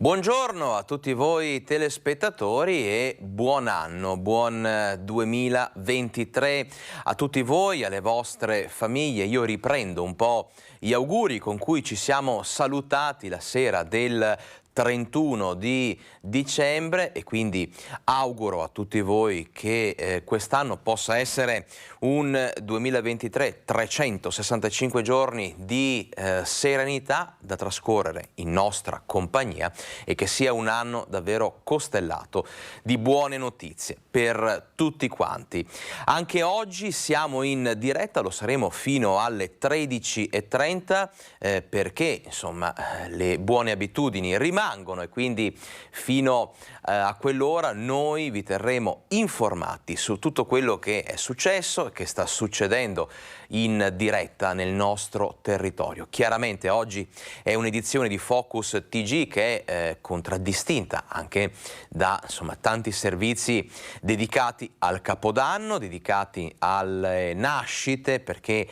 Buongiorno a tutti voi telespettatori e buon anno, buon 2023 a tutti voi, alle vostre famiglie. Io riprendo un po' gli auguri con cui ci siamo salutati la sera del 31 di dicembre e quindi auguro a tutti voi che quest'anno possa essere un 2023 365 giorni di serenità da trascorrere in nostra compagnia e che sia un anno davvero costellato di buone notizie per tutti quanti. Anche oggi siamo in diretta, lo saremo fino alle 13:30 perché insomma le buone abitudini rimangono e quindi fino a quell'ora noi vi terremo informati su tutto quello che è successo e che sta succedendo in diretta nel nostro territorio. Chiaramente oggi è un'edizione di Focus TG che è contraddistinta anche da tanti servizi dedicati al Capodanno, dedicati alle nascite, perché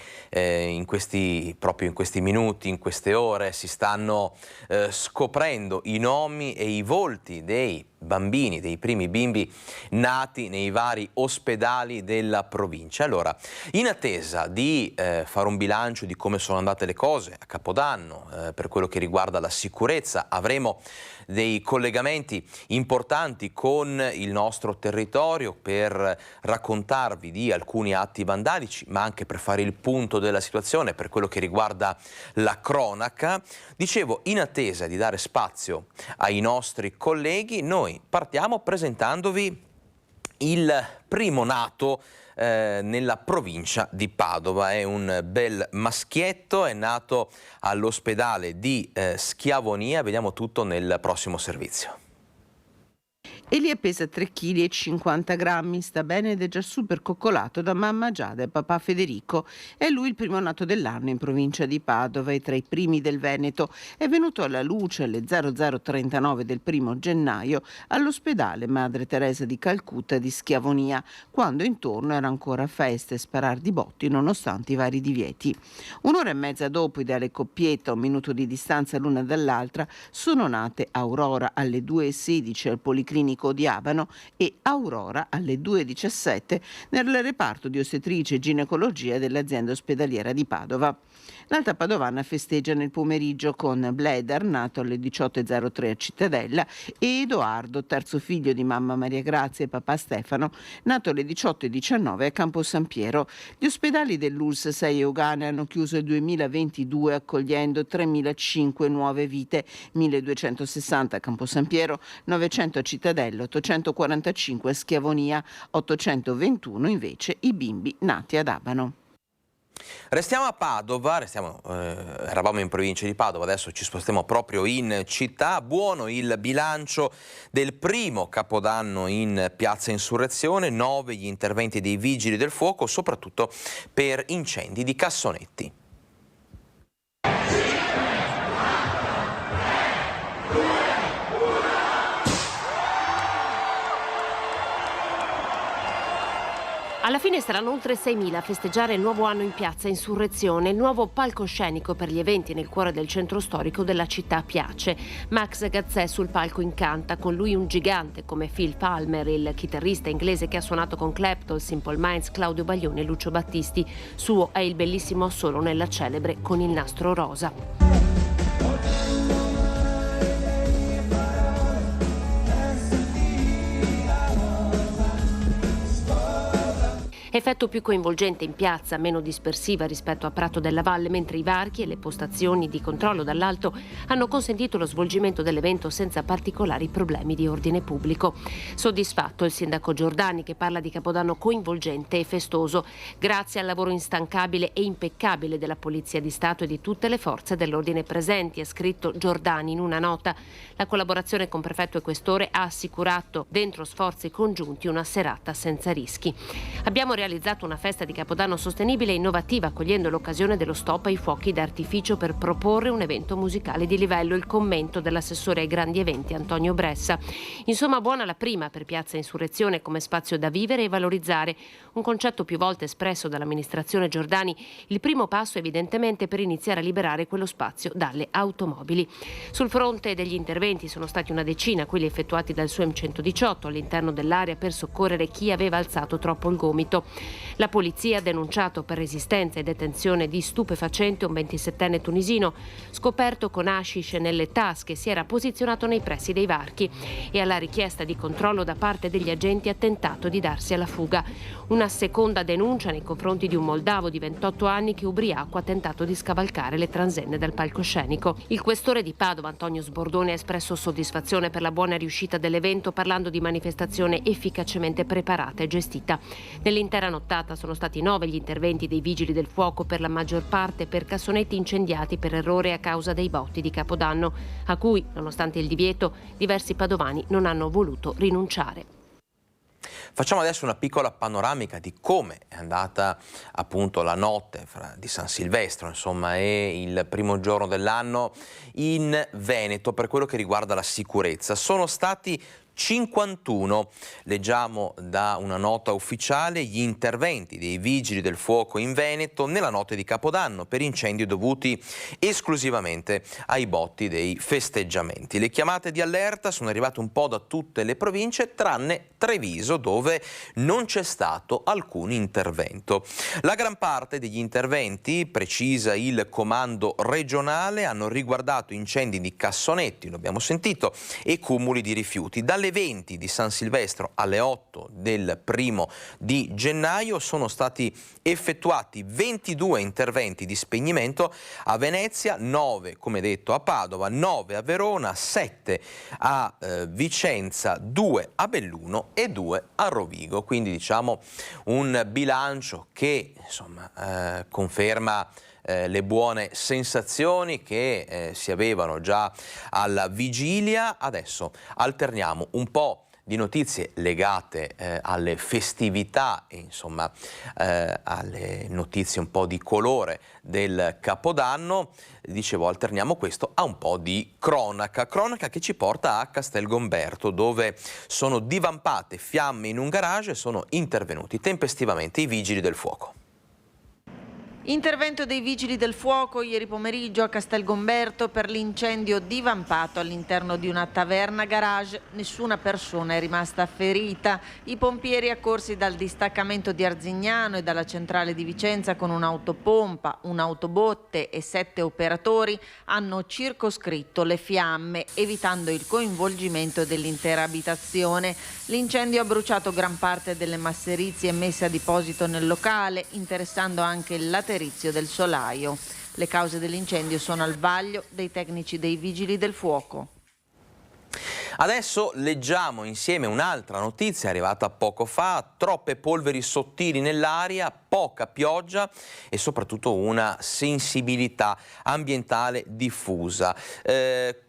proprio in questi minuti, in queste ore si stanno scoprendo i nomi e i volti dei bambini, dei primi bimbi nati nei vari ospedali della provincia. Allora, in attesa di fare un bilancio di come sono andate le cose a Capodanno per quello che riguarda la sicurezza, avremo dei collegamenti importanti con il nostro territorio per raccontarvi di alcuni atti vandalici, ma anche per fare il punto della situazione per quello che riguarda la cronaca. Dicevo, in attesa di dare spazio ai nostri colleghi, noi partiamo presentandovi il primo nato nella provincia di Padova. È un bel maschietto, è nato all'ospedale di Schiavonia. Vediamo tutto nel prossimo servizio. Elia pesa 3,50 kg, sta bene ed è già super coccolato da mamma Giada e papà Federico. È lui il primo nato dell'anno in provincia di Padova e tra i primi del Veneto. È venuto alla luce alle 00:39 del 1 gennaio all'ospedale Madre Teresa di Calcutta di Schiavonia, quando intorno era ancora festa e sparar di botti nonostante i vari divieti. Un'ora e mezza dopo, ideale coppietta, un minuto di distanza l'una dall'altra, sono nate Aurora alle 2:16 al Policlinico di Abano e Aurora alle 2:17 nel reparto di ostetrice e ginecologia dell'azienda ospedaliera di Padova. L'Alta Padovana festeggia nel pomeriggio con Bleder, nato alle 18:03 a Cittadella, e Edoardo, terzo figlio di mamma Maria Grazia e papà Stefano, nato alle 18:19 a Campo San Piero. Gli ospedali dell'ULSS 6 Eugane hanno chiuso il 2022 accogliendo 3.005 nuove vite, 1.260 a Campo San Piero, 900 a Cittadella, 845 a Schiavonia, 821 invece i bimbi nati ad Abano. Restiamo a Padova, eravamo in provincia di Padova, adesso ci spostiamo proprio in città. Buono il bilancio del primo Capodanno in Piazza Insurrezione, 9 gli interventi dei vigili del fuoco, soprattutto per incendi di cassonetti. Alla fine saranno oltre 6.000 a festeggiare il nuovo anno in Piazza Insurrezione. Il nuovo palcoscenico per gli eventi nel cuore del centro storico della città piace. Max Gazzè sul palco incanta, con lui un gigante come Phil Palmer, il chitarrista inglese che ha suonato con Clapton, Simple Minds, Claudio Baglioni e Lucio Battisti. Suo è il bellissimo Solo nella celebre con il nastro rosa. Effetto più coinvolgente in piazza, meno dispersiva rispetto a Prato della Valle, mentre i varchi e le postazioni di controllo dall'alto hanno consentito lo svolgimento dell'evento senza particolari problemi di ordine pubblico. Soddisfatto il sindaco Giordani, che parla di Capodanno coinvolgente e festoso, grazie al lavoro instancabile e impeccabile della Polizia di Stato e di tutte le forze dell'ordine presenti, ha scritto Giordani in una nota. La collaborazione con prefetto e questore ha assicurato, dentro sforzi congiunti, una serata senza rischi. Abbiamo realizzato una festa di Capodanno sostenibile e innovativa, cogliendo l'occasione dello stop ai fuochi d'artificio per proporre un evento musicale di livello. Il commento dell'assessore ai grandi eventi Antonio Bressa. Insomma, buona la prima per Piazza Insurrezione come spazio da vivere e valorizzare. Un concetto più volte espresso dall'amministrazione Giordani, il primo passo evidentemente per iniziare a liberare quello spazio dalle automobili. Sul fronte degli interventi sono stati una decina quelli effettuati dal SUEM 118 all'interno dell'area per soccorrere chi aveva alzato troppo il gomito. La polizia ha denunciato per resistenza e detenzione di stupefacente un 27enne tunisino scoperto con hashish nelle tasche, si era posizionato nei pressi dei varchi e alla richiesta di controllo da parte degli agenti ha tentato di darsi alla fuga. Una seconda denuncia nei confronti di un moldavo di 28 anni che ubriaco ha tentato di scavalcare le transenne del palcoscenico. Il questore di Padova, Antonio Sbordone, ha espresso soddisfazione per la buona riuscita dell'evento, parlando di manifestazione efficacemente preparata e gestita. Nell'intera nottata sono stati 9 gli interventi dei vigili del fuoco, per la maggior parte per cassonetti incendiati per errore a causa dei botti di Capodanno, a cui, nonostante il divieto, diversi padovani non hanno voluto rinunciare. Facciamo adesso una piccola panoramica di come è andata appunto la notte di San Silvestro, insomma, e il primo giorno dell'anno in Veneto per quello che riguarda la sicurezza. Sono stati 51, leggiamo da una nota ufficiale, gli interventi dei vigili del fuoco in Veneto nella notte di Capodanno per incendi dovuti esclusivamente ai botti dei festeggiamenti. Le chiamate di allerta sono arrivate un po' da tutte le province tranne Treviso, dove non c'è stato alcun intervento. La gran parte degli interventi, precisa il comando regionale, hanno riguardato incendi di cassonetti, lo abbiamo sentito, e cumuli di rifiuti. Dalle 20 di San Silvestro alle 8 del 1° di gennaio sono stati effettuati 22 interventi di spegnimento a Venezia, 9 come detto a Padova, 9 a Verona, 7 a Vicenza, 2 a Belluno e 2 a Rovigo. Quindi diciamo un bilancio che insomma conferma le buone sensazioni che si avevano già alla vigilia. Adesso alterniamo un po' di notizie legate alle festività e insomma alle notizie un po' di colore del Capodanno. Dicevo, alterniamo questo a un po' di cronaca che ci porta a Castelgomberto, dove sono divampate fiamme in un garage e sono intervenuti tempestivamente i vigili del fuoco. Intervento dei vigili del fuoco ieri pomeriggio a Castelgomberto per l'incendio divampato all'interno di una taverna garage. Nessuna persona è rimasta ferita. I pompieri, accorsi dal distaccamento di Arzignano e dalla centrale di Vicenza con un'autopompa, un'autobotte e 7 operatori, hanno circoscritto le fiamme, evitando il coinvolgimento dell'intera abitazione. L'incendio ha bruciato gran parte delle masserizie messe a deposito nel locale, interessando anche il laterizio del solaio. Le cause dell'incendio sono al vaglio dei tecnici dei vigili del fuoco. Adesso leggiamo insieme un'altra notizia arrivata poco fa: troppe polveri sottili nell'aria, poca pioggia e soprattutto una sensibilità ambientale diffusa.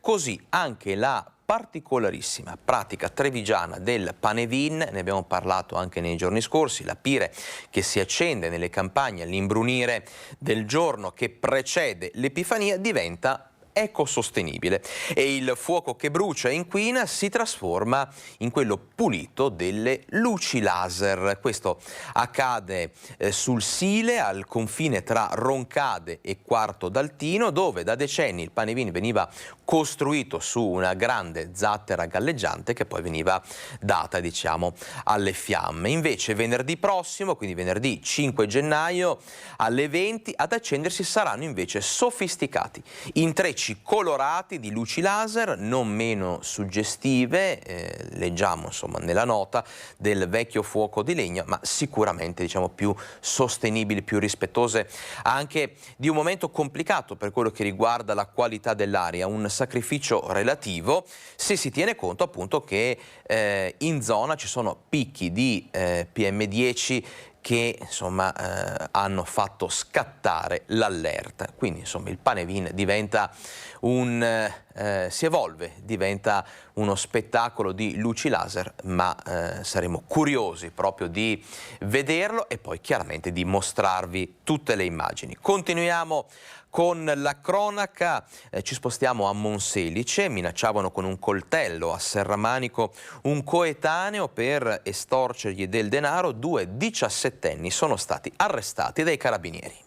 Così anche la particolarissima pratica trevigiana del Panevin, ne abbiamo parlato anche nei giorni scorsi, la pire che si accende nelle campagne all'imbrunire del giorno che precede l'Epifania diventa ecosostenibile e il fuoco che brucia e inquina si trasforma in quello pulito delle luci laser. Questo accade sul Sile, al confine tra Roncade e Quarto d'Altino, dove da decenni il Panevin veniva costruito su una grande zattera galleggiante che poi veniva data, diciamo, alle fiamme. Invece venerdì prossimo, quindi venerdì 5 gennaio alle 20, ad accendersi saranno invece sofisticati intrecci colorati di luci laser non meno suggestive, leggiamo insomma nella nota, del vecchio fuoco di legna, ma sicuramente diciamo più sostenibili, più rispettose anche di un momento complicato per quello che riguarda la qualità dell'aria, un sacrificio relativo se si tiene conto appunto che in zona ci sono picchi di PM10 che insomma hanno fatto scattare l'allerta. Quindi insomma il Panevin diventa un si evolve, diventa uno spettacolo di luci laser, ma saremo curiosi proprio di vederlo e poi chiaramente di mostrarvi tutte le immagini. Continuiamo con la cronaca, ci spostiamo a Monselice, minacciavano con un coltello a Serramanico un coetaneo per estorcergli del denaro, 2 diciassettenni sono stati arrestati dai carabinieri.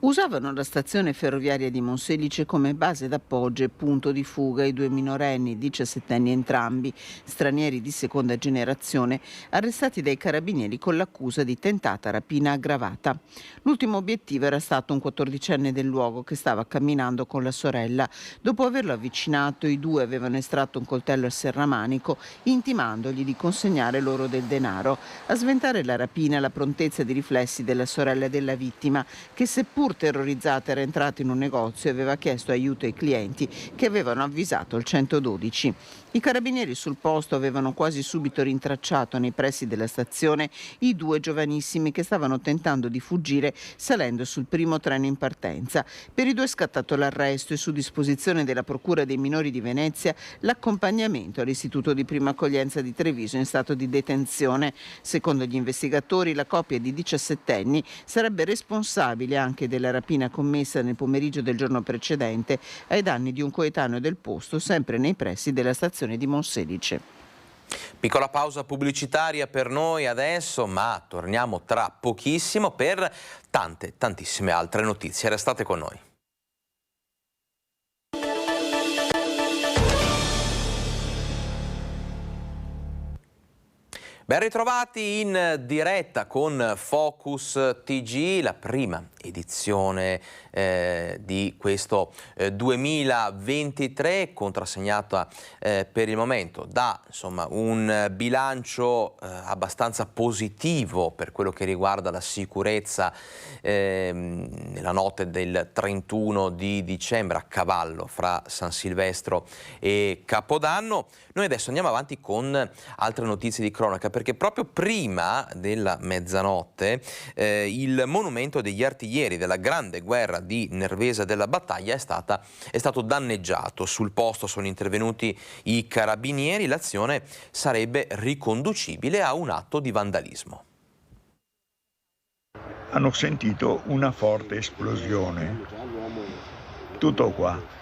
Usavano la stazione ferroviaria di Monselice come base d'appoggio e punto di fuga i 2 minorenni, 17enni entrambi, stranieri di seconda generazione, arrestati dai carabinieri con l'accusa di tentata rapina aggravata. L'ultimo obiettivo era stato un 14enne del luogo che stava camminando con la sorella. Dopo averlo avvicinato, i due avevano estratto un coltello a serramanico, intimandogli di consegnare loro del denaro. A sventare la rapina la prontezza di riflessi della sorella della vittima, che seppur terrorizzata era entrata in un negozio e aveva chiesto aiuto ai clienti che avevano avvisato il 112. I carabinieri sul posto avevano quasi subito rintracciato nei pressi della stazione i 2 giovanissimi che stavano tentando di fuggire salendo sul primo treno in partenza. Per i 2 è scattato l'arresto e su disposizione della Procura dei minori di Venezia l'accompagnamento all'Istituto di Prima Accoglienza di Treviso in stato di detenzione. Secondo gli investigatori la coppia di 17enni sarebbe responsabile anche della rapina commessa nel pomeriggio del giorno precedente ai danni di un coetaneo del posto, sempre nei pressi della stazione di Monselice. Piccola pausa pubblicitaria per noi adesso, ma torniamo tra pochissimo per tantissime altre notizie. Restate con noi. Ben ritrovati in diretta con Focus TG, la prima edizione di questo 2023, contrassegnata per il momento da un bilancio abbastanza positivo per quello che riguarda la sicurezza nella notte del 31 di dicembre a cavallo fra San Silvestro e Capodanno. Noi adesso andiamo avanti con altre notizie di cronaca, perché proprio prima della mezzanotte il monumento degli artiglieri della Grande Guerra di Nervesa della Battaglia è stato danneggiato. Sul posto sono intervenuti i carabinieri, l'azione sarebbe riconducibile a un atto di vandalismo. Hanno sentito una forte esplosione, tutto qua.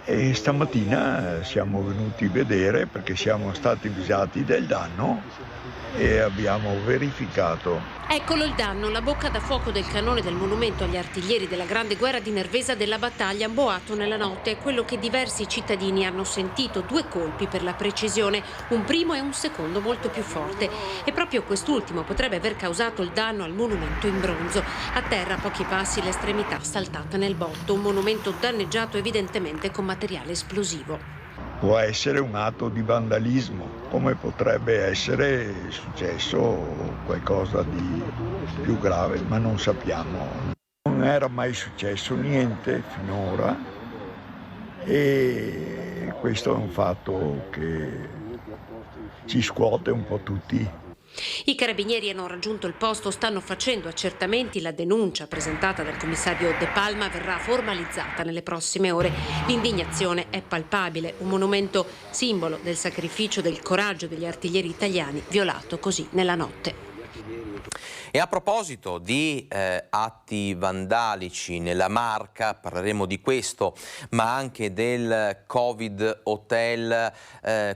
E stamattina siamo venuti a vedere perché siamo stati avvisati del danno e abbiamo verificato. Eccolo il danno, la bocca da fuoco del cannone del monumento agli artiglieri della Grande Guerra di Nervesa della Battaglia, boato nella notte, è quello che diversi cittadini hanno sentito, 2 colpi per la precisione, un primo e un secondo molto più forte. E proprio quest'ultimo potrebbe aver causato il danno al monumento in bronzo. A terra, a pochi passi, l'estremità saltata nel botto, un monumento danneggiato evidentemente con materiale esplosivo. Può essere un atto di vandalismo, come potrebbe essere successo qualcosa di più grave, ma non sappiamo. Non era mai successo niente finora e questo è un fatto che ci scuote un po' tutti. I carabinieri hanno raggiunto il posto, stanno facendo accertamenti, la denuncia presentata dal commissario De Palma verrà formalizzata nelle prossime ore. L'indignazione è palpabile, un monumento simbolo del sacrificio, del coraggio degli artiglieri italiani, violato così nella notte. E a proposito di atti vandalici nella Marca, parleremo di questo, ma anche del Covid Hotel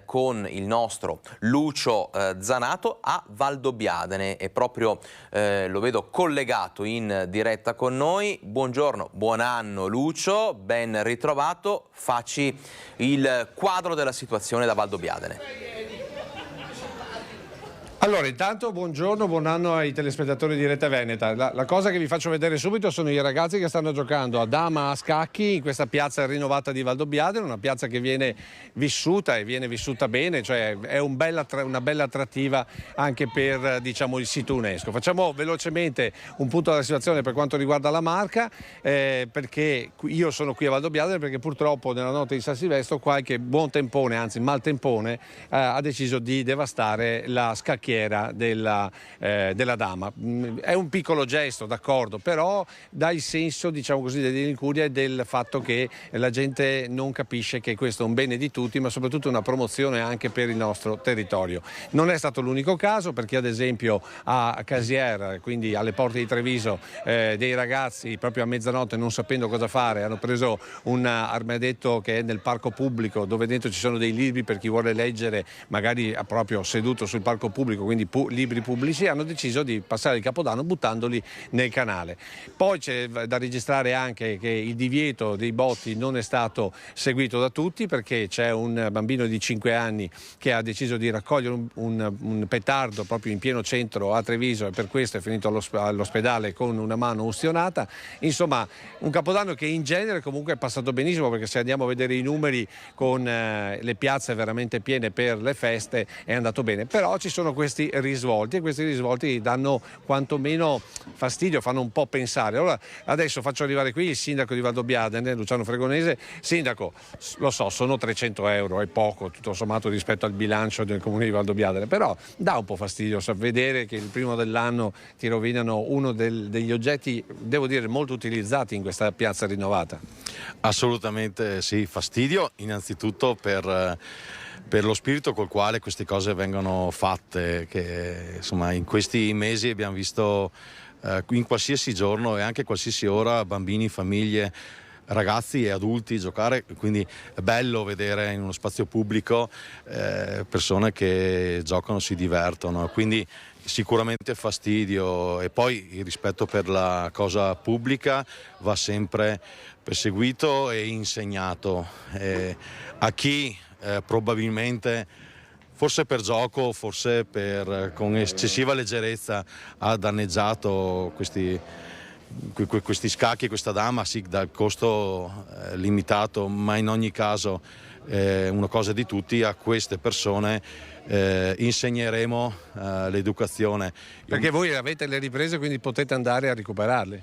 con il nostro Lucio Zanato a Valdobbiadene, e proprio lo vedo collegato in diretta con noi. Buongiorno, buon anno Lucio, ben ritrovato, facci il quadro della situazione da Valdobbiadene. Allora, intanto buongiorno, buon anno ai telespettatori di Rete Veneta. La cosa che vi faccio vedere subito sono i ragazzi che stanno giocando a dama a scacchi in questa piazza rinnovata di Valdobbiadene, una piazza che viene vissuta e viene vissuta bene, cioè è una bella attrattiva anche per il sito UNESCO. Facciamo velocemente un punto della situazione per quanto riguarda la Marca, perché io sono qui a Valdobbiadene perché purtroppo nella notte di San Silvestro qualche buon tempone, anzi maltempone, ha deciso di devastare la scacchiera scacchiera della dama. È un piccolo gesto, d'accordo, però dà il senso, diciamo così, dell'incuria e del fatto che la gente non capisce che questo è un bene di tutti, ma soprattutto una promozione anche per il nostro territorio. Non è stato l'unico caso, perché ad esempio a Casier, quindi alle porte di Treviso, dei ragazzi proprio a mezzanotte, non sapendo cosa fare, hanno preso un armadetto che è nel parco pubblico, dove dentro ci sono dei libri per chi vuole leggere, magari proprio seduto sul parco pubblico, quindi libri pubblici, hanno deciso di passare il Capodanno buttandoli nel canale. Poi c'è da registrare anche che il divieto dei botti non è stato seguito da tutti, perché c'è un bambino di 5 anni che ha deciso di raccogliere un petardo proprio in pieno centro a Treviso, e per questo è finito all'ospedale con una mano ustionata. Insomma, un Capodanno che in genere comunque è passato benissimo, perché se andiamo a vedere i numeri con le piazze veramente piene per le feste è andato bene. Però ci sono questi risvolti, e questi risvolti danno quantomeno fastidio, fanno un po' pensare. Allora adesso faccio arrivare qui il sindaco di Valdobbiadene, Luciano Fregonese. Sindaco, lo so, sono 300 euro, è poco tutto sommato rispetto al bilancio del comune di Valdobbiadene, però dà un po' fastidio vedere che il primo dell'anno ti rovinano uno degli oggetti, devo dire, molto utilizzati in questa piazza rinnovata. Assolutamente sì, fastidio innanzitutto per lo spirito col quale queste cose vengono fatte, che insomma in questi mesi abbiamo visto in qualsiasi giorno e anche qualsiasi ora bambini, famiglie, ragazzi e adulti giocare, quindi è bello vedere in uno spazio pubblico persone che giocano, si divertono, quindi sicuramente fastidio. E poi il rispetto per la cosa pubblica va sempre perseguito e insegnato a chi probabilmente, forse per gioco, forse con eccessiva leggerezza, ha danneggiato questi scacchi, questa dama, sì, dal costo limitato, ma in ogni caso una cosa di tutti. A queste persone insegneremo l'educazione. Perché voi avete le riprese, quindi potete andare a recuperarle.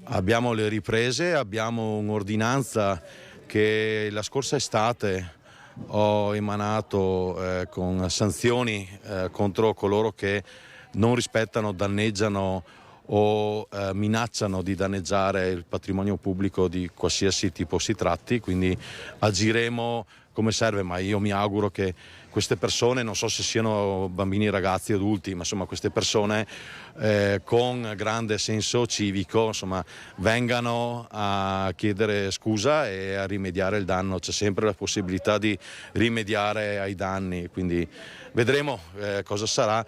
Abbiamo le riprese, abbiamo un'ordinanza che la scorsa estate ho emanato con sanzioni contro coloro che non rispettano, danneggiano o minacciano di danneggiare il patrimonio pubblico di qualsiasi tipo si tratti, quindi agiremo come serve, ma io mi auguro che queste persone, non so se siano bambini, ragazzi, adulti, ma insomma queste persone con grande senso civico, insomma, vengano a chiedere scusa e a rimediare il danno. C'è sempre la possibilità di rimediare ai danni, quindi vedremo cosa sarà.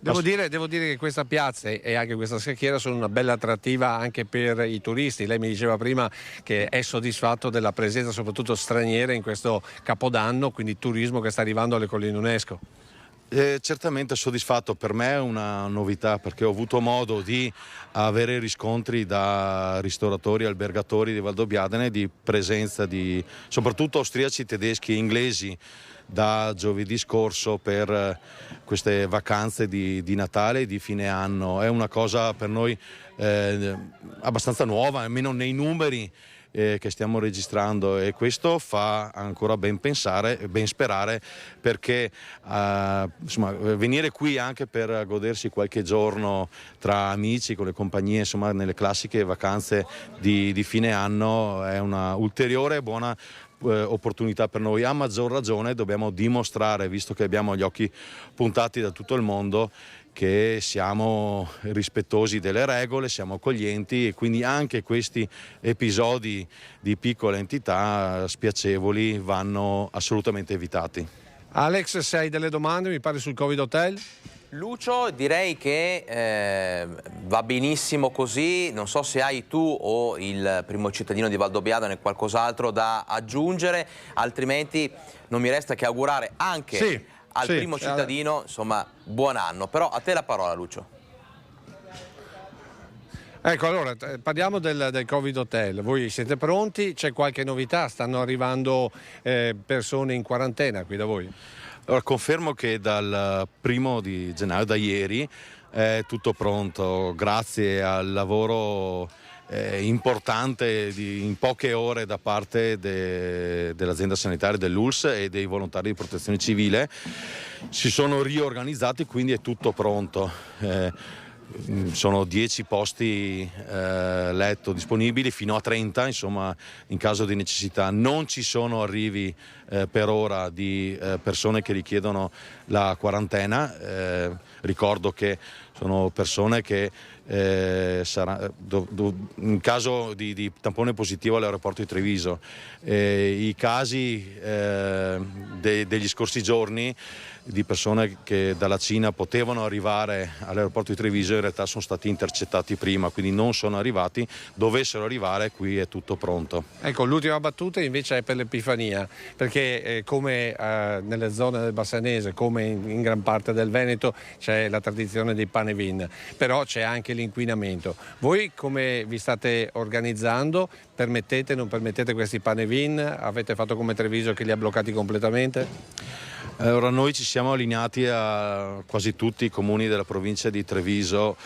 Devo dire che questa piazza e anche questa scacchiera sono una bella attrattiva anche per i turisti. Lei mi diceva prima che è soddisfatto della presenza soprattutto straniera in questo Capodanno, quindi turismo che sta arrivando alle colline UNESCO. Certamente soddisfatto. Per me è una novità, perché ho avuto modo di avere riscontri da ristoratori e albergatori di Valdobbiadene di presenza di soprattutto austriaci, tedeschi e inglesi da giovedì scorso per queste vacanze di Natale e di fine anno. È una cosa per noi abbastanza nuova, almeno nei numeri che stiamo registrando, e questo fa ancora ben pensare e ben sperare, perché insomma, venire qui anche per godersi qualche giorno tra amici, con le compagnie, insomma, nelle classiche vacanze di fine anno è una ulteriore buona opportunità per noi. A maggior ragione dobbiamo dimostrare, visto che abbiamo gli occhi puntati da tutto il mondo, che siamo rispettosi delle regole, siamo accoglienti, e quindi anche questi episodi di piccole entità spiacevoli vanno assolutamente evitati. Alex, se hai delle domande, mi pare, sul Covid Hotel? Lucio, direi che va benissimo così. Non so se hai tu o il primo cittadino di Valdobbiadene qualcos'altro da aggiungere, altrimenti non mi resta che augurare anche al primo cittadino, insomma, buon anno. Però a te la parola, Lucio. Ecco, allora parliamo del Covid Hotel. Voi siete pronti? C'è qualche novità? Stanno arrivando persone in quarantena qui da voi? Allora, confermo che dal 1° di gennaio, da ieri, è tutto pronto, grazie al lavoro importante in poche ore da parte dell'azienda sanitaria dell'ULSS e dei volontari di protezione civile. Si sono riorganizzati, quindi è tutto pronto. Sono 10 posti letto disponibili fino a 30, insomma, in caso di necessità. Non ci sono arrivi per ora di persone che richiedono la quarantena. Ricordo che sono persone che in caso di tampone positivo all'aeroporto di Treviso. I casi degli scorsi giorni di persone che dalla Cina potevano arrivare all'aeroporto di Treviso in realtà sono stati intercettati prima, quindi non sono arrivati. Dovessero arrivare, qui è tutto pronto. Ecco, l'ultima battuta invece è per l'Epifania, perché come nelle zone del Bassanese, come in gran parte del Veneto, c'è la tradizione dei panevin, però c'è anche l'inquinamento. Voi come vi state organizzando? Permettete, non permettete questi panevin? Avete fatto come Treviso che li ha bloccati completamente? Allora, noi ci siamo allineati a quasi tutti i comuni della provincia di Treviso.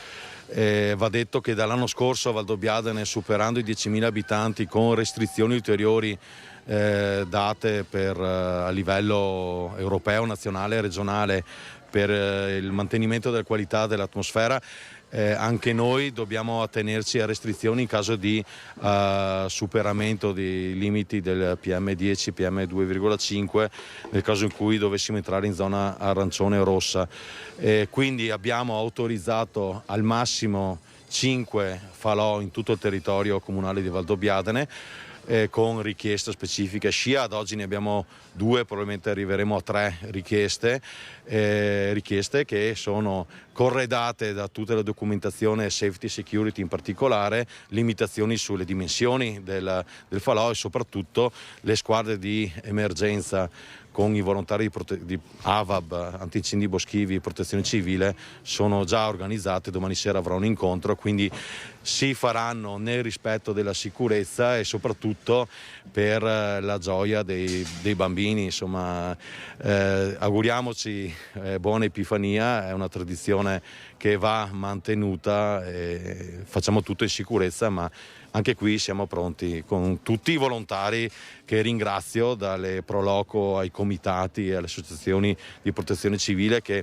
Va detto che dall'anno scorso a Valdobbiadene, superando i 10.000 abitanti con restrizioni ulteriori date a livello europeo, nazionale e regionale per il mantenimento della qualità dell'atmosfera, anche noi dobbiamo attenerci a restrizioni in caso di superamento dei limiti del PM10, PM2,5 nel caso in cui dovessimo entrare in zona arancione o rossa. Quindi abbiamo autorizzato al massimo 5 falò in tutto il territorio comunale di Valdobbiadene, con richieste specifiche. SCIA ad oggi ne abbiamo 2, probabilmente arriveremo a 3 richieste che sono corredate da tutta la documentazione safety security, in particolare limitazioni sulle dimensioni del falò e soprattutto le squadre di emergenza con i volontari di AVAB, antincendi boschivi e protezione civile sono già organizzate. Domani sera avrò un incontro, quindi si faranno nel rispetto della sicurezza e soprattutto per la gioia dei bambini. Insomma, auguriamoci buona Epifania, è una tradizione che va mantenuta, facciamo tutto in sicurezza, ma anche qui siamo pronti con tutti i volontari che ringrazio, dalle Proloco ai comitati e alle associazioni di protezione civile che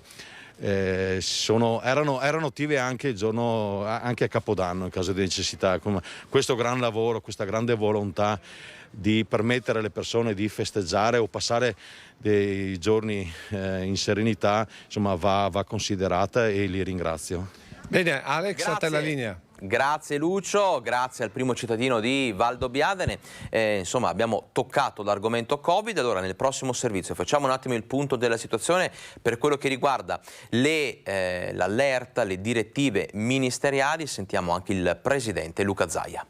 erano attive anche a Capodanno in caso di necessità. Questo gran lavoro, questa grande volontà di permettere alle persone di festeggiare o passare dei giorni in serenità, insomma, va considerata e li ringrazio. Bene, Alex, Grazie. a te la linea. Grazie Lucio, grazie al primo cittadino di Valdobbiadene. Insomma, abbiamo toccato l'argomento Covid. Allora, nel prossimo servizio facciamo un attimo il punto della situazione per quello che riguarda l'allerta, le direttive ministeriali. Sentiamo anche il presidente Luca Zaia.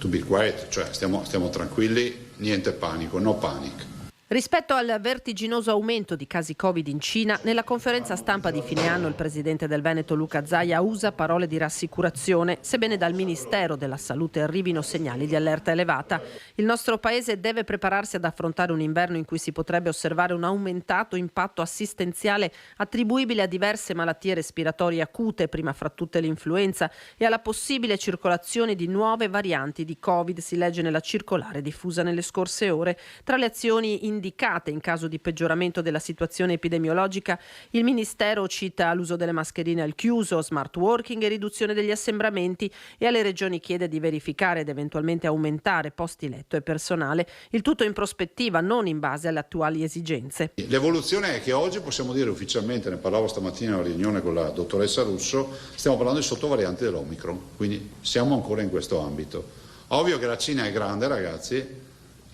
To be quiet, cioè stiamo tranquilli, niente panico, no panic. Rispetto al vertiginoso aumento di casi Covid in Cina, nella conferenza stampa di fine anno il presidente del Veneto Luca Zaia usa parole di rassicurazione, sebbene dal Ministero della Salute arrivino segnali di allerta elevata. Il nostro paese deve prepararsi ad affrontare un inverno in cui si potrebbe osservare un aumentato impatto assistenziale attribuibile a diverse malattie respiratorie acute, prima fra tutte l'influenza, e alla possibile circolazione di nuove varianti di Covid, si legge nella circolare diffusa nelle scorse ore. Tra le azioni indicate in caso di peggioramento della situazione epidemiologica, il Ministero cita l'uso delle mascherine al chiuso, smart working e riduzione degli assembramenti, e alle regioni chiede di verificare ed eventualmente aumentare posti letto e personale, il tutto in prospettiva, non in base alle attuali esigenze. L'evoluzione è che oggi possiamo dire ufficialmente, ne parlavo stamattina in una riunione con la dottoressa Russo, stiamo parlando di sottovarianti dell'Omicron, quindi siamo ancora in questo ambito. Ovvio che la Cina è grande, ragazzi,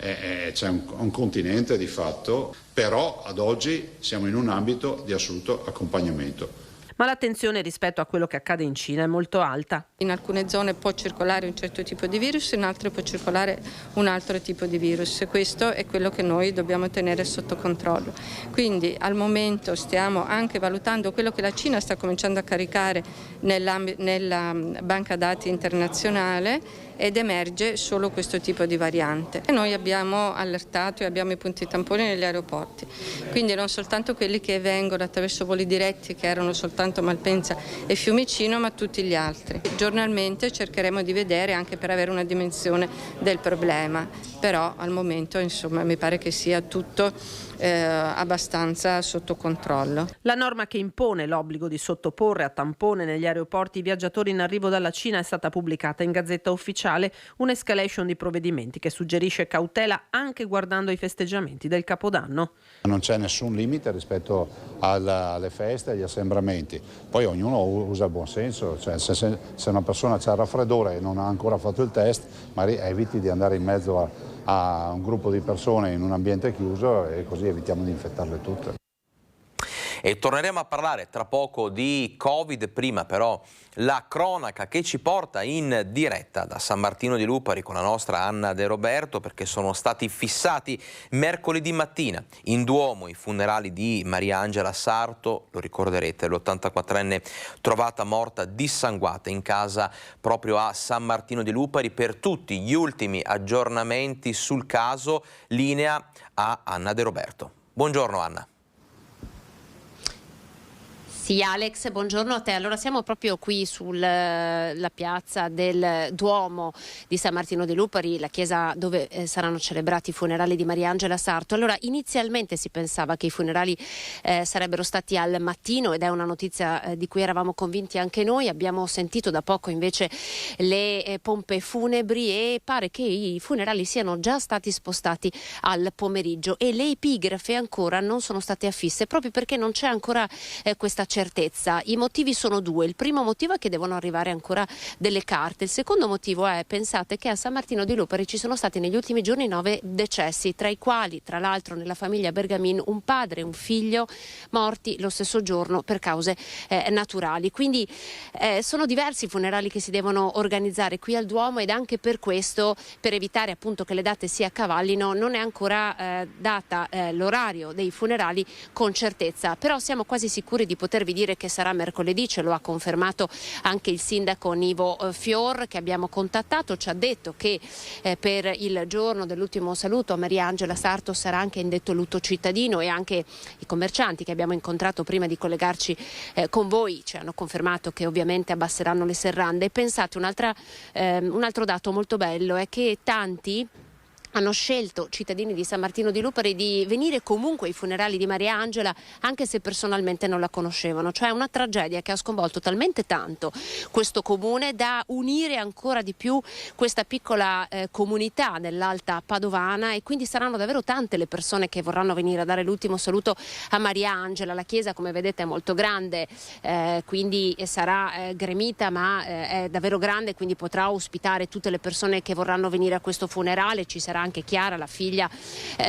c'è un continente di fatto, però ad oggi siamo in un ambito di assoluto accompagnamento. Ma l'attenzione rispetto a quello che accade in Cina è molto alta. In alcune zone può circolare un certo tipo di virus, in altre può circolare un altro tipo di virus. Questo è quello che noi dobbiamo tenere sotto controllo. Quindi al momento stiamo anche valutando quello che la Cina sta cominciando a caricare nella banca dati internazionale, ed emerge solo questo tipo di variante. E noi abbiamo allertato e abbiamo i punti tamponi negli aeroporti, quindi non soltanto quelli che vengono attraverso voli diretti, che erano soltanto soltanto Malpensa e Fiumicino, ma tutti gli altri. Giornalmente cercheremo di vedere, anche per avere una dimensione del problema, però al momento insomma mi pare che sia tutto abbastanza sotto controllo. La norma che impone l'obbligo di sottoporre a tampone negli aeroporti i viaggiatori in arrivo dalla Cina è stata pubblicata in Gazzetta Ufficiale, un'escalation di provvedimenti che suggerisce cautela anche guardando ai festeggiamenti del Capodanno. Non c'è nessun limite rispetto alle feste, agli assembramenti, poi ognuno usa il buon senso, cioè se una persona ha il raffreddore e non ha ancora fatto il test, magari eviti di andare in mezzo a un gruppo di persone in un ambiente chiuso e così evitiamo di infettarle tutte. E torneremo a parlare tra poco di Covid, prima però la cronaca che ci porta in diretta da San Martino di Lupari con la nostra Anna De Roberto, perché sono stati fissati mercoledì mattina in Duomo i funerali di Maria Angela Sarto, lo ricorderete, l'84enne trovata morta dissanguata in casa proprio a San Martino di Lupari. Per tutti gli ultimi aggiornamenti sul caso, linea a Anna De Roberto. Buongiorno Anna. Sì, Alex, buongiorno a te. Allora siamo proprio qui sulla piazza del Duomo di San Martino di Lupari, la chiesa dove saranno celebrati i funerali di Maria Angela Sarto. Allora, inizialmente si pensava che i funerali sarebbero stati al mattino, ed è una notizia di cui eravamo convinti anche noi. Abbiamo sentito da poco invece le pompe funebri e pare che i funerali siano già stati spostati al pomeriggio, e le epigrafe ancora non sono state affisse, proprio perché non c'è ancora questa certezza. I motivi sono due. Il primo motivo è che devono arrivare ancora delle carte. Il secondo motivo è, pensate, che a San Martino di Lupari ci sono stati negli ultimi giorni 9 decessi, tra i quali, tra l'altro, nella famiglia Bergamin, un padre e un figlio morti lo stesso giorno per cause naturali. Quindi sono diversi i funerali che si devono organizzare qui al Duomo, ed anche per questo, per evitare appunto che le date si accavallino, non è ancora data l'orario dei funerali con certezza. Però siamo quasi sicuri di potervi dire che sarà mercoledì, ce lo ha confermato anche il sindaco Nivo Fior, che abbiamo contattato. Ci ha detto che per il giorno dell'ultimo saluto a Maria Angela Sarto sarà anche indetto lutto cittadino, e anche i commercianti che abbiamo incontrato prima di collegarci con voi ci hanno confermato che ovviamente abbasseranno le serrande. E pensate, un altro dato molto bello è che tanti hanno scelto, cittadini di San Martino di Lupari, di venire comunque ai funerali di Maria Angela anche se personalmente non la conoscevano. Cioè una tragedia che ha sconvolto talmente tanto questo comune da unire ancora di più questa piccola comunità nell'Alta Padovana, e quindi saranno davvero tante le persone che vorranno venire a dare l'ultimo saluto a Maria Angela. La chiesa, come vedete, è molto grande, quindi sarà gremita, ma è davvero grande, quindi potrà ospitare tutte le persone che vorranno venire a questo funerale. Ci sarà anche Chiara, la figlia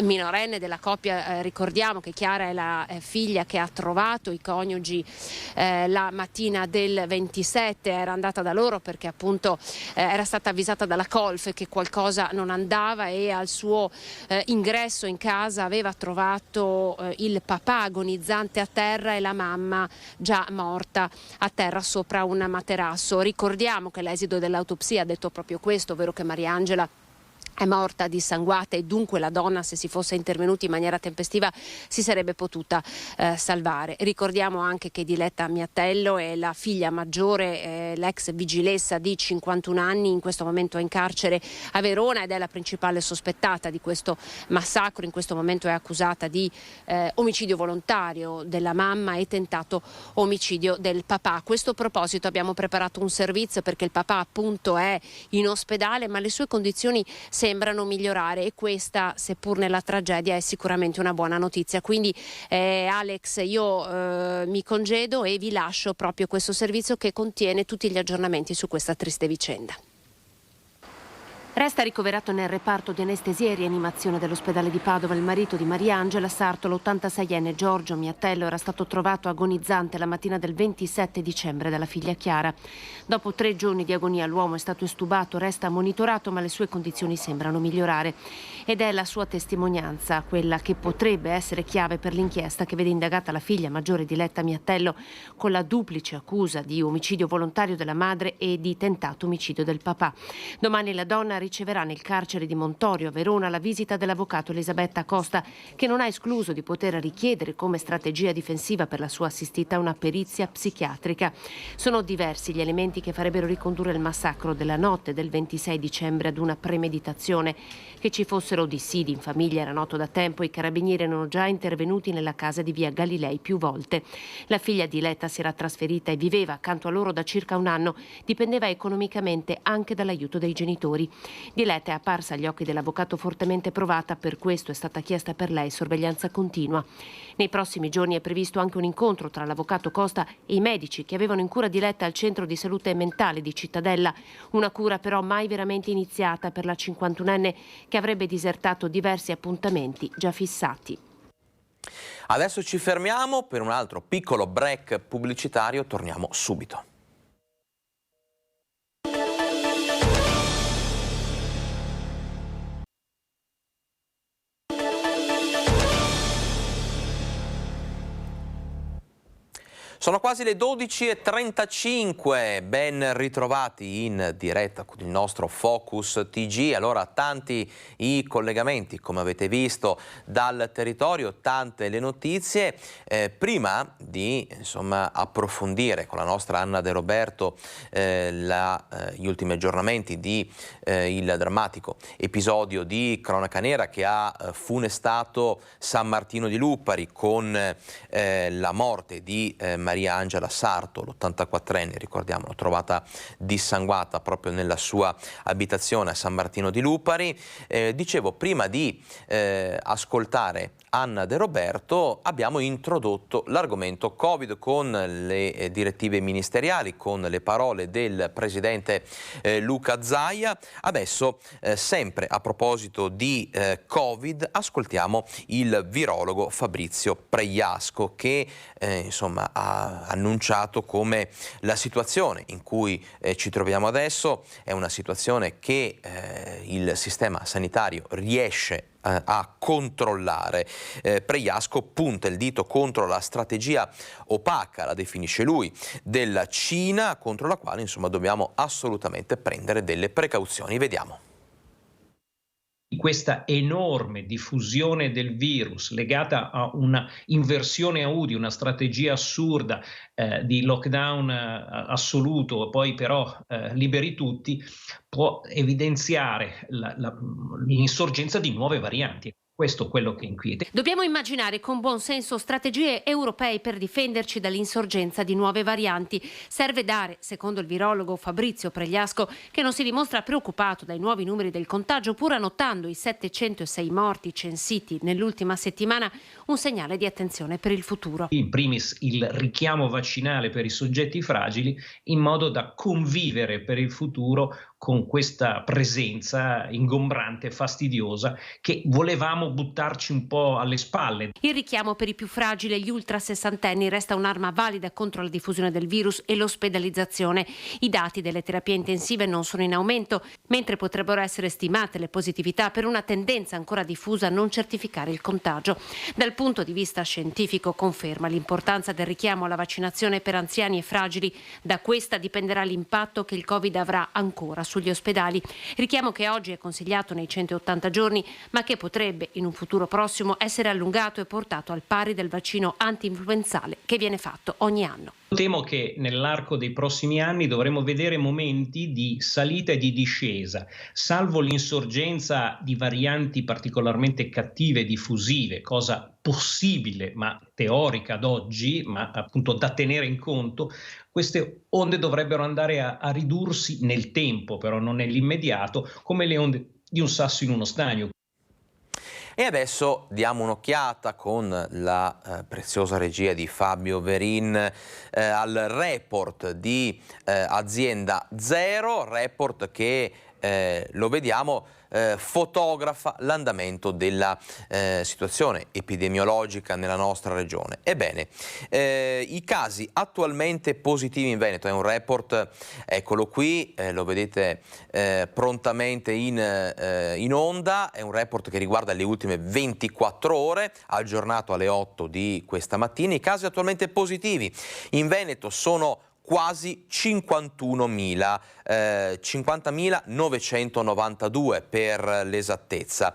minorenne della coppia. Ricordiamo che Chiara è la figlia che ha trovato i coniugi la mattina del 27, era andata da loro perché appunto era stata avvisata dalla colf che qualcosa non andava, e al suo ingresso in casa aveva trovato il papà agonizzante a terra e la mamma già morta a terra sopra un materasso. Ricordiamo che l'esito dell'autopsia ha detto proprio questo, ovvero che Maria Angela è morta dissanguata, e dunque la donna, se si fosse intervenuti in maniera tempestiva, si sarebbe potuta salvare. Ricordiamo anche che Diletta Miatello è la figlia maggiore, l'ex vigilessa di 51 anni, in questo momento è in carcere a Verona ed è la principale sospettata di questo massacro. In questo momento è accusata di omicidio volontario della mamma e tentato omicidio del papà. A questo proposito abbiamo preparato un servizio, perché il papà appunto è in ospedale, ma le sue condizioni sembrano migliorare, e questa, seppur nella tragedia, è sicuramente una buona notizia. Quindi Alex, io mi congedo e vi lascio proprio questo servizio che contiene tutti gli aggiornamenti su questa triste vicenda. Resta ricoverato nel reparto di anestesia e rianimazione dell'ospedale di Padova il marito di Maria Angela Sarto. L'86enne Giorgio Miatello era stato trovato agonizzante la mattina del 27 dicembre dalla figlia Chiara. Dopo 3 giorni di agonia l'uomo è stato estubato, resta monitorato, ma le sue condizioni sembrano migliorare, ed è la sua testimonianza quella che potrebbe essere chiave per l'inchiesta che vede indagata la figlia maggiore Diletta Miatello con la duplice accusa di omicidio volontario della madre e di tentato omicidio del papà. Domani la donna riceverà nel carcere di Montorio a Verona la visita dell'avvocato Elisabetta Costa, che non ha escluso di poter richiedere come strategia difensiva per la sua assistita una perizia psichiatrica. Sono diversi gli elementi che farebbero ricondurre il massacro della notte del 26 dicembre ad una premeditazione. Che ci fossero dissidi in famiglia era noto da tempo, i carabinieri erano già intervenuti nella casa di via Galilei più volte. La figlia di Letta si era trasferita e viveva accanto a loro da circa un anno, dipendeva economicamente anche dall'aiuto dei genitori. Diletta è apparsa agli occhi dell'avvocato fortemente provata, per questo è stata chiesta per lei sorveglianza continua. Nei prossimi giorni è previsto anche un incontro tra l'avvocato Costa e i medici che avevano in cura Diletta al centro di salute mentale di Cittadella, una cura però mai veramente iniziata per la 51enne che avrebbe disertato diversi appuntamenti già fissati. Adesso ci fermiamo per un altro piccolo break pubblicitario, torniamo subito. Sono quasi le 12:35, ben ritrovati in diretta con il nostro Focus TG. Allora, tanti i collegamenti, come avete visto, dal territorio, tante le notizie. Prima di approfondire con la nostra Anna De Roberto gli ultimi aggiornamenti di il drammatico episodio di cronaca nera che ha funestato San Martino di Lupari con la morte di Maria Angela Sarto, l'84enne, ricordiamolo, trovata dissanguata proprio nella sua abitazione a San Martino di Lupari. Dicevo, prima di ascoltare Anna De Roberto, abbiamo introdotto l'argomento Covid con le direttive ministeriali, con le parole del presidente Luca Zaia. Adesso, sempre a proposito di Covid, ascoltiamo il virologo Fabrizio Pregliasco che ha annunciato come la situazione in cui ci troviamo adesso è una situazione che il sistema sanitario riesce a controllare. Pregliasco punta il dito contro la strategia opaca, la definisce lui, della Cina, contro la quale dobbiamo assolutamente prendere delle precauzioni. Vediamo. Questa enorme diffusione del virus legata a una inversione a U di una strategia assurda di lockdown assoluto, poi però liberi tutti, può evidenziare l'insorgenza di nuove varianti. Questo è quello che inquieta. Dobbiamo immaginare con buon senso strategie europee per difenderci dall'insorgenza di nuove varianti. Serve dare, secondo il virologo Fabrizio Pregliasco, che non si dimostra preoccupato dai nuovi numeri del contagio, pur annotando i 706 morti censiti nell'ultima settimana, un segnale di attenzione per il futuro. In primis il richiamo vaccinale per i soggetti fragili, in modo da convivere per il futuro con questa presenza ingombrante e fastidiosa che volevamo buttarci un po' alle spalle. Il richiamo per i più fragili e gli ultra sessantenni resta un'arma valida contro la diffusione del virus e l'ospedalizzazione. I dati delle terapie intensive non sono in aumento, mentre potrebbero essere stimate le positività per una tendenza ancora diffusa a non certificare il contagio. Dal punto di vista scientifico conferma l'importanza del richiamo alla vaccinazione per anziani e fragili. Da questa dipenderà l'impatto che il Covid avrà ancora sugli ospedali. Richiamo che oggi è consigliato nei 180 giorni, ma che potrebbe in un futuro prossimo essere allungato e portato al pari del vaccino anti-influenzale che viene fatto ogni anno. Temo che nell'arco dei prossimi anni dovremo vedere momenti di salita e di discesa, salvo l'insorgenza di varianti particolarmente cattive e diffusive, cosa possibile ma teorica ad oggi, ma appunto da tenere in conto. Queste onde dovrebbero andare a ridursi nel tempo, però non nell'immediato, come le onde di un sasso in uno stagno. E adesso diamo un'occhiata con la preziosa regia di Fabio Verin al report di Azienda Zero, report che lo vediamo fotografa l'andamento della situazione epidemiologica nella nostra regione. Ebbene, i casi attualmente positivi in Veneto, è un report, eccolo qui, lo vedete prontamente in onda, è un report che riguarda le ultime 24 ore, aggiornato alle 8 di questa mattina. I casi attualmente positivi in Veneto sono quasi 51.000, 50.992 per l'esattezza.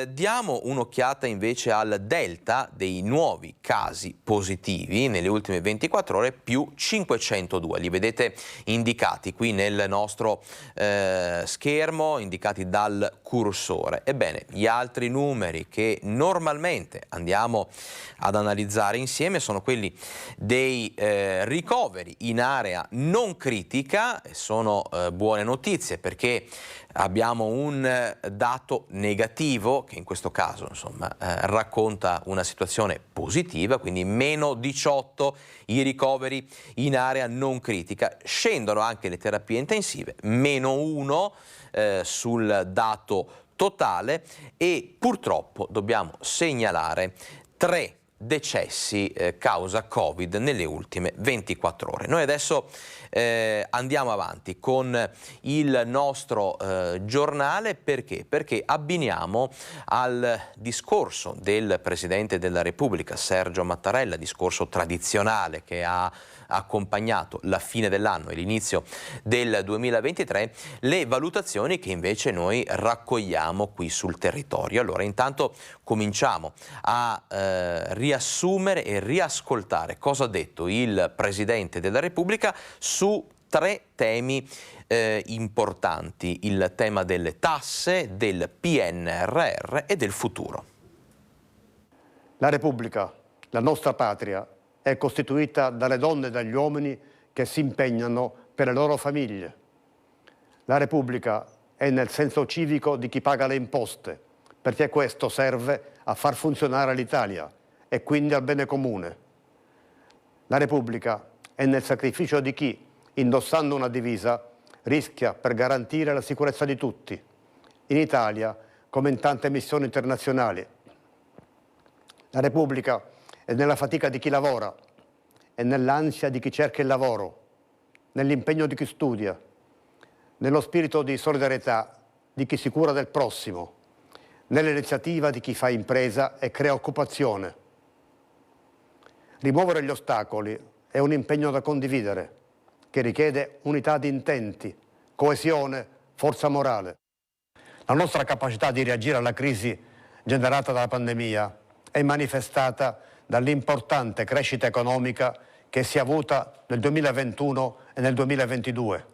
Diamo un'occhiata invece al delta dei nuovi casi positivi nelle ultime 24 ore, più 502, li vedete indicati qui nel nostro schermo, indicati dal cursore. Ebbene, gli altri numeri che normalmente andiamo ad analizzare insieme sono quelli dei ricoveri in area non critica. Sono buone notizie perché abbiamo un dato negativo che in questo caso insomma racconta una situazione positiva, quindi meno 18 i ricoveri in area non critica. Scendono anche le terapie intensive, meno 1 sul dato totale, e purtroppo dobbiamo segnalare 3 decessi causa Covid nelle ultime 24 ore. Noi adesso andiamo avanti con il nostro giornale. Perché? Perché abbiniamo al discorso del Presidente della Repubblica Sergio Mattarella, discorso tradizionale che ha accompagnato la fine dell'anno e l'inizio del 2023, le valutazioni che invece noi raccogliamo qui sul territorio. Allora, intanto cominciamo a riassumere e riascoltare cosa ha detto il Presidente della Repubblica su 3 temi importanti: il tema delle tasse, del PNRR e del futuro. La Repubblica, la nostra patria, è costituita dalle donne e dagli uomini che si impegnano per le loro famiglie. La Repubblica è nel senso civico di chi paga le imposte, perché questo serve a far funzionare l'Italia e quindi al bene comune. La Repubblica è nel sacrificio di chi, indossando una divisa, rischia per garantire la sicurezza di tutti, in Italia come in tante missioni internazionali. La Repubblica è nella fatica di chi lavora, è nell'ansia di chi cerca il lavoro, nell'impegno di chi studia, nello spirito di solidarietà di chi si cura del prossimo, nell'iniziativa di chi fa impresa e crea occupazione. Rimuovere gli ostacoli è un impegno da condividere, che richiede unità di intenti, coesione, forza morale. La nostra capacità di reagire alla crisi generata dalla pandemia è manifestata dall'importante crescita economica che si è avuta nel 2021 e nel 2022.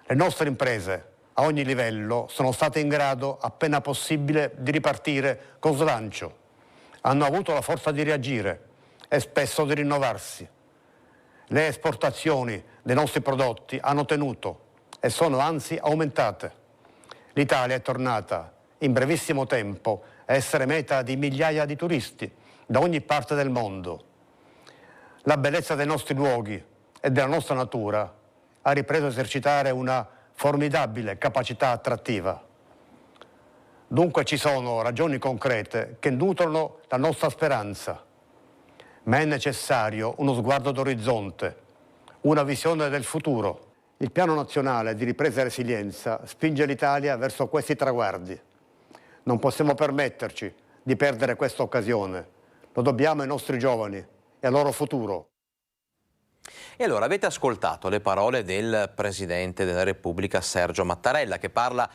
Le nostre imprese a ogni livello sono state in grado, appena possibile, di ripartire con slancio. Hanno avuto la forza di reagire e spesso di rinnovarsi. Le esportazioni dei nostri prodotti hanno tenuto e sono anzi aumentate. L'Italia è tornata in brevissimo tempo a essere meta di migliaia di turisti da ogni parte del mondo. La bellezza dei nostri luoghi e della nostra natura ha ripreso a esercitare una formidabile capacità attrattiva. Dunque ci sono ragioni concrete che nutrono la nostra speranza, ma è necessario uno sguardo d'orizzonte, una visione del futuro. Il Piano Nazionale di Ripresa e Resilienza spinge l'Italia verso questi traguardi. Non possiamo permetterci di perdere questa occasione. Lo dobbiamo ai nostri giovani e al loro futuro. E allora avete ascoltato le parole del Presidente della Repubblica Sergio Mattarella, che parla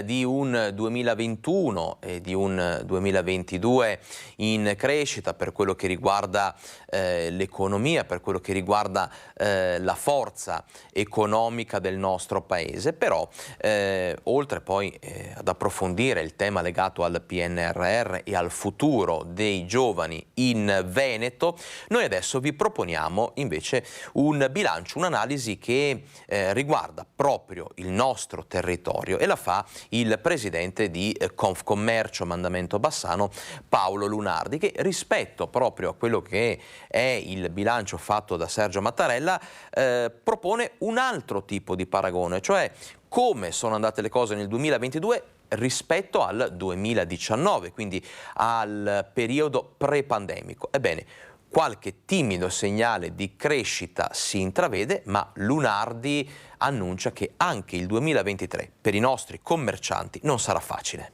di un 2021 e di un 2022 in crescita per quello che riguarda l'economia, per quello che riguarda la forza economica del nostro Paese. Però oltre poi ad approfondire il tema legato al PNRR e al futuro dei giovani in Veneto, noi adesso vi proponiamo invece un bilancio, un'analisi che riguarda proprio il nostro territorio, e la fa il presidente di Confcommercio Mandamento Bassano, Paolo Lunardi, che rispetto proprio a quello che è il bilancio fatto da Sergio Mattarella propone un altro tipo di paragone, cioè come sono andate le cose nel 2022 rispetto al 2019, quindi al periodo pre-pandemico. Ebbene, qualche timido segnale di crescita si intravede, ma Lunardi annuncia che anche il 2023 per i nostri commercianti non sarà facile.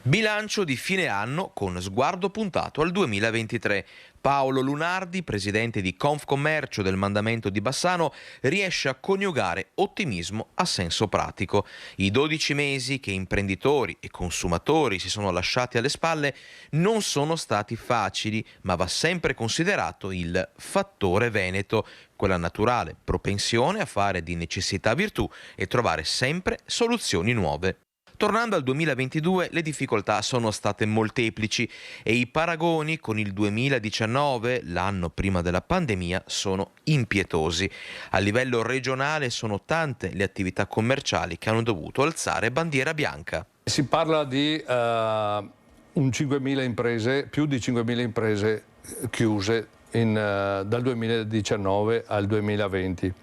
Bilancio di fine anno con sguardo puntato al 2023. Paolo Lunardi, presidente di Confcommercio del mandamento di Bassano, riesce a coniugare ottimismo a senso pratico. I 12 mesi che imprenditori e consumatori si sono lasciati alle spalle non sono stati facili, ma va sempre considerato il fattore Veneto, quella naturale propensione a fare di necessità virtù e trovare sempre soluzioni nuove. Tornando al 2022, le difficoltà sono state molteplici e i paragoni con il 2019, l'anno prima della pandemia, sono impietosi. A livello regionale sono tante le attività commerciali che hanno dovuto alzare bandiera bianca. Si parla di un 5.000 imprese, più di 5.000 imprese chiuse dal 2019 al 2020,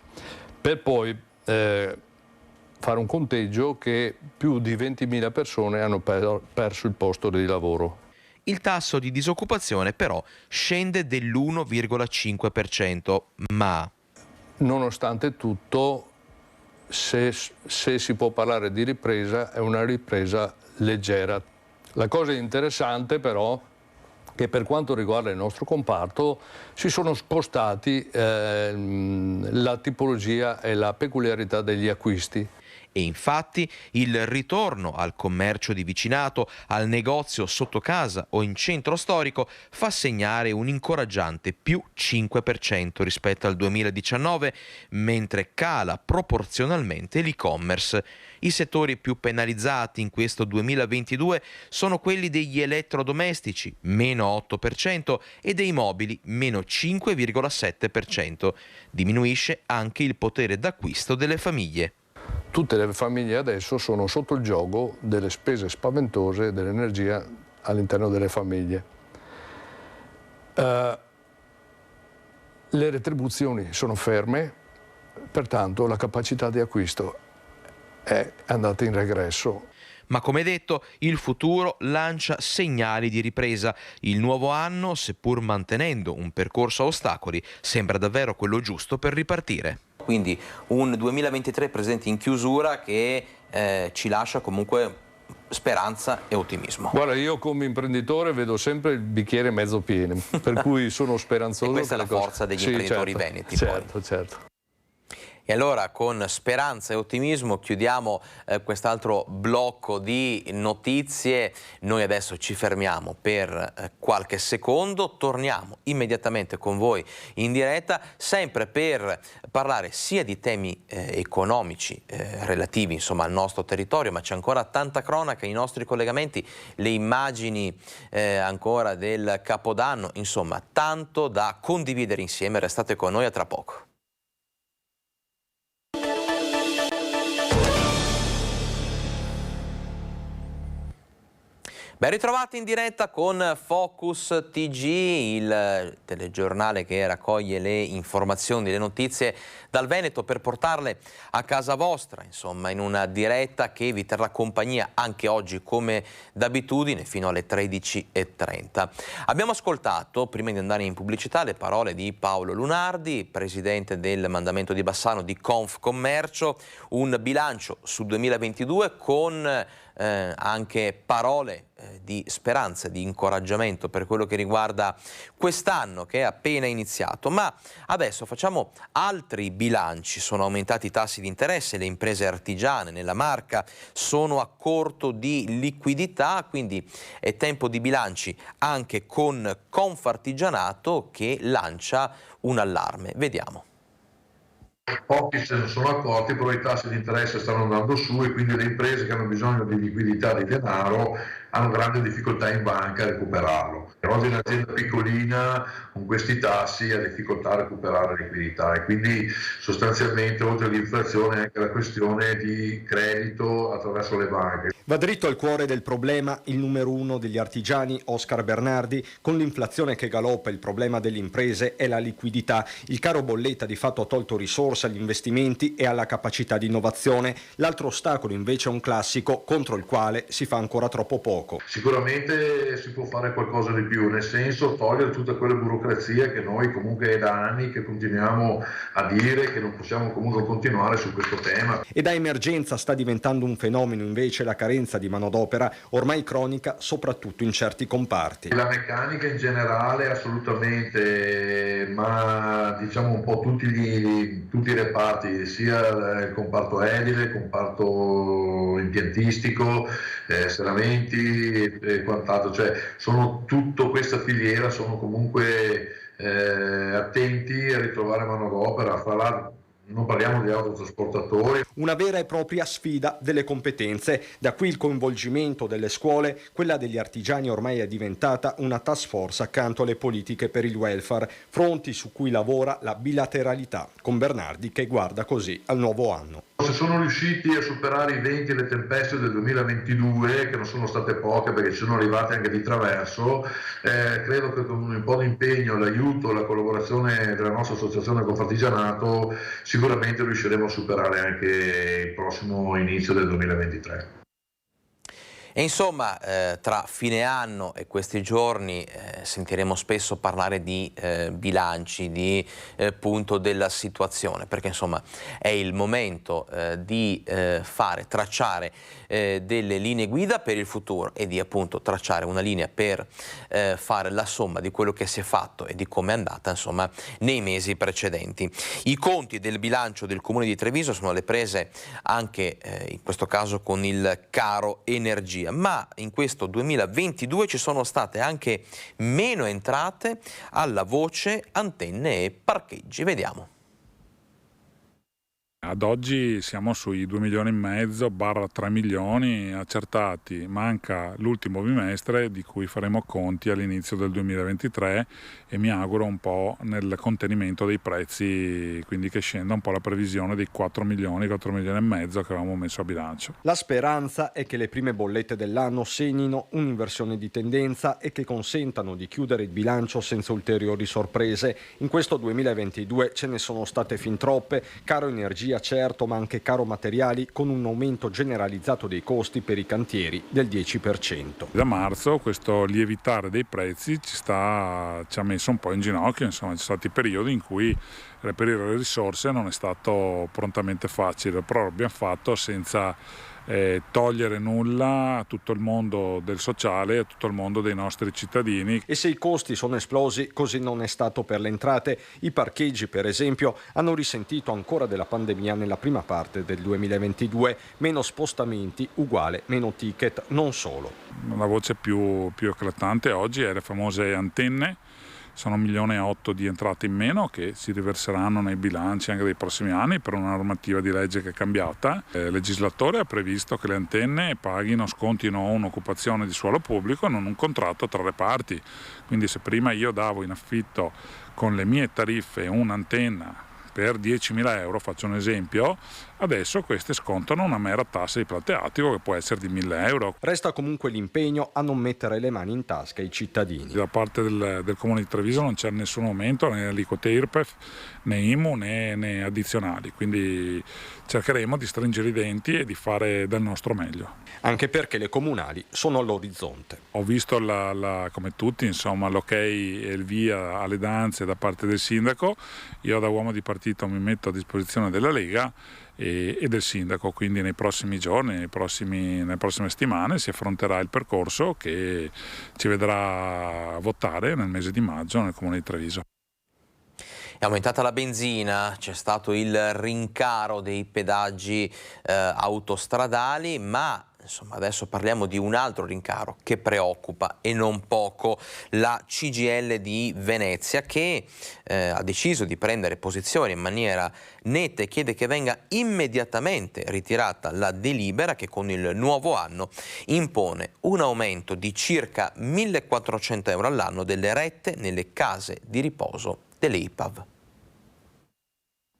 per poi fare un conteggio che più di 20.000 persone hanno perso il posto di lavoro. Il tasso di disoccupazione però scende dell'1,5%, ma nonostante tutto, se si può parlare di ripresa, è una ripresa leggera. La cosa interessante però che per quanto riguarda il nostro comparto si sono spostati la tipologia e la peculiarità degli acquisti. E infatti il ritorno al commercio di vicinato, al negozio sotto casa o in centro storico fa segnare un incoraggiante più 5% rispetto al 2019, mentre cala proporzionalmente l'e-commerce. I settori più penalizzati in questo 2022 sono quelli degli elettrodomestici, meno 8%, e dei mobili, meno 5,7%. Diminuisce anche il potere d'acquisto delle famiglie. Tutte le famiglie adesso sono sotto il gioco delle spese spaventose dell'energia all'interno delle famiglie. Le retribuzioni sono ferme, pertanto la capacità di acquisto è andata in regresso. Ma come detto, il futuro lancia segnali di ripresa. Il nuovo anno, seppur mantenendo un percorso a ostacoli, sembra davvero quello giusto per ripartire. Quindi un 2023 presente in chiusura che ci lascia comunque speranza e ottimismo. Guarda, io come imprenditore vedo sempre il bicchiere mezzo pieno, per cui sono speranzoso. E questa è la forza degli imprenditori veneti. Certo. E allora con speranza e ottimismo chiudiamo quest'altro blocco di notizie. Noi adesso ci fermiamo per qualche secondo, torniamo immediatamente con voi in diretta, sempre per parlare sia di temi economici relativi insomma al nostro territorio, ma c'è ancora tanta cronaca, i nostri collegamenti, le immagini ancora del Capodanno, insomma tanto da condividere insieme. Restate con noi, a tra poco. Ben ritrovati in diretta con Focus TG, il telegiornale che raccoglie le informazioni, le notizie dal Veneto per portarle a casa vostra, insomma in una diretta che vi terrà compagnia anche oggi come d'abitudine fino alle 13:30. Abbiamo ascoltato, prima di andare in pubblicità, le parole di Paolo Lunardi, presidente del mandamento di Bassano di Confcommercio, un bilancio su 2022 con anche parole di speranza, di incoraggiamento per quello che riguarda quest'anno che è appena iniziato. Ma adesso facciamo altri bilanci. Sono aumentati i tassi di interesse, le imprese artigiane nella Marca sono a corto di liquidità, quindi è tempo di bilanci anche con Confartigianato che lancia un allarme. Vediamo. Pochi se ne sono accorti, però i tassi di interesse stanno andando su e quindi le imprese che hanno bisogno di liquidità, di denaro, hanno grande difficoltà in banca a recuperarlo. Oggi un'azienda piccolina con questi tassi ha difficoltà a recuperare liquidità e quindi sostanzialmente oltre all'inflazione anche la questione di credito attraverso le banche. Va dritto al cuore del problema il numero uno degli artigiani, Oscar Bernardi. Con l'inflazione che galoppa, il problema delle imprese è la liquidità. Il caro bolletta di fatto ha tolto risorse agli investimenti e alla capacità di innovazione. L'altro ostacolo invece è un classico contro il quale si fa ancora troppo poco. poco. Sicuramente si può fare qualcosa di più, nel senso togliere tutte quelle burocrazie che noi comunque è da anni che continuiamo a dire che non possiamo comunque continuare su questo tema. E da emergenza sta diventando un fenomeno invece la carenza di manodopera ormai cronica soprattutto in certi comparti. La meccanica in generale assolutamente, ma diciamo un po' tutti i reparti, sia il comparto edile, il comparto impiantistico, serramenti e quant'altro, cioè sono tutto questa filiera, sono comunque attenti a ritrovare manodopera. Fra l'altro non parliamo di autotrasportatori. Una vera e propria sfida delle competenze, da qui il coinvolgimento delle scuole, quella degli artigiani ormai è diventata una task force accanto alle politiche per il welfare, fronti su cui lavora la bilateralità con Bernardi che guarda così al nuovo anno. Se sono riusciti a superare i venti e le tempeste del 2022, che non sono state poche perché ci sono arrivate anche di traverso, credo che con un po' di impegno, l'aiuto, la collaborazione della nostra associazione Confartigianato sicuramente riusciremo a superare anche il prossimo inizio del 2023. E insomma, tra fine anno e questi giorni sentiremo spesso parlare di bilanci, di punto della situazione, perché insomma è il momento di tracciare delle linee guida per il futuro e di appunto tracciare una linea per fare la somma di quello che si è fatto e di come è andata insomma nei mesi precedenti. I conti del bilancio del Comune di Treviso sono alle prese anche in questo caso con il caro energia, ma in questo 2022 ci sono state anche meno entrate alla voce antenne e parcheggi. Vediamo. Ad oggi siamo sui 2,5 milioni / 3 milioni accertati, manca l'ultimo bimestre di cui faremo conti all'inizio del 2023 e mi auguro un po' nel contenimento dei prezzi, quindi che scenda un po' la previsione dei 4 milioni / 4 milioni e mezzo che avevamo messo a bilancio. La speranza è che le prime bollette dell'anno segnino un'inversione di tendenza e che consentano di chiudere il bilancio senza ulteriori sorprese. In questo 2022 ce ne sono state fin troppe, caro energia certo, ma anche caro materiali, con un aumento generalizzato dei costi per i cantieri del 10%. Da marzo questo lievitare dei prezzi ci ha messo un po' in ginocchio, insomma ci sono stati periodi in cui reperire le risorse non è stato prontamente facile, però l'abbiamo fatto senza togliere nulla a tutto il mondo del sociale, a tutto il mondo dei nostri cittadini. E se i costi sono esplosi, così non è stato per le entrate. I parcheggi, per esempio, hanno risentito ancora della pandemia nella prima parte del 2022, meno spostamenti uguale meno ticket, non solo. La voce più eclatante oggi è le famose antenne. Sono 1,8 milioni di entrate in meno che si riverseranno nei bilanci anche dei prossimi anni per una normativa di legge che è cambiata. Il legislatore ha previsto che le antenne scontino un'occupazione di suolo pubblico e non un contratto tra le parti. Quindi se prima io davo in affitto con le mie tariffe un'antenna per 10.000 euro, faccio un esempio, adesso queste scontano una mera tassa di plateatico che può essere di 1.000 euro. Resta comunque l'impegno a non mettere le mani in tasca ai cittadini. Da parte del Comune di Treviso non c'è nessun aumento né aliquote IRPEF, né IMU né addizionali, quindi cercheremo di stringere i denti e di fare del nostro meglio. Anche perché le comunali sono all'orizzonte. Ho visto come tutti insomma l'ok e il via alle danze da parte del sindaco. Io da uomo di partito mi metto a disposizione della Lega e del sindaco, quindi nei prossimi giorni, nelle prossime settimane si affronterà il percorso che ci vedrà votare nel mese di maggio nel Comune di Treviso. È aumentata la benzina, c'è stato il rincaro dei pedaggi autostradali, ma insomma adesso parliamo di un altro rincaro che preoccupa e non poco, la CGIL di Venezia che ha deciso di prendere posizione in maniera netta e chiede che venga immediatamente ritirata la delibera che con il nuovo anno impone un aumento di circa 1.400 euro all'anno delle rette nelle case di riposo delle IPAV.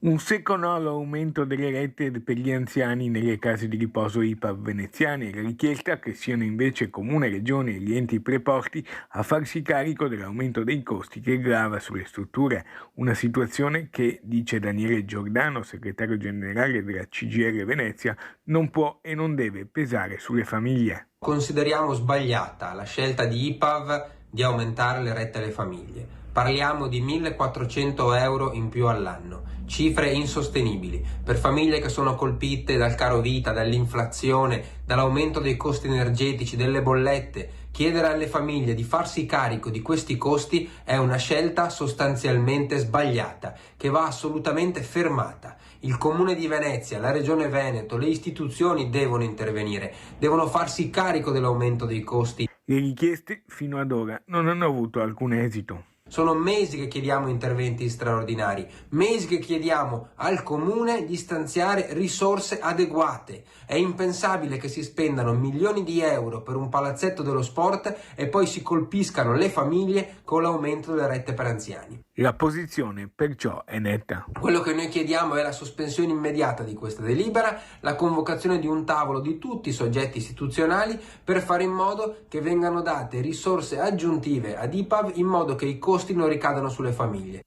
Un secco no all'aumento delle rette per gli anziani nelle case di riposo IPAV veneziane e la richiesta che siano invece Comune, Regione e gli enti preposti a farsi carico dell'aumento dei costi che grava sulle strutture. Una situazione che, dice Daniele Giordano, segretario generale della CGIL Venezia, non può e non deve pesare sulle famiglie. Consideriamo sbagliata la scelta di IPAV di aumentare le rette alle famiglie. Parliamo di 1.400 euro in più all'anno, cifre insostenibili per famiglie che sono colpite dal caro vita, dall'inflazione, dall'aumento dei costi energetici, delle bollette. Chiedere alle famiglie di farsi carico di questi costi è una scelta sostanzialmente sbagliata, che va assolutamente fermata. Il Comune di Venezia, la Regione Veneto, le istituzioni devono intervenire, devono farsi carico dell'aumento dei costi. Le richieste fino ad ora non hanno avuto alcun esito. Sono mesi che chiediamo interventi straordinari, mesi che chiediamo al Comune di stanziare risorse adeguate. È impensabile che si spendano milioni di euro per un palazzetto dello sport e poi si colpiscano le famiglie con l'aumento delle rette per anziani. La posizione perciò è netta. Quello che noi chiediamo è la sospensione immediata di questa delibera, la convocazione di un tavolo di tutti i soggetti istituzionali per fare in modo che vengano date risorse aggiuntive ad IPAV in modo che i costi non ricadano sulle famiglie.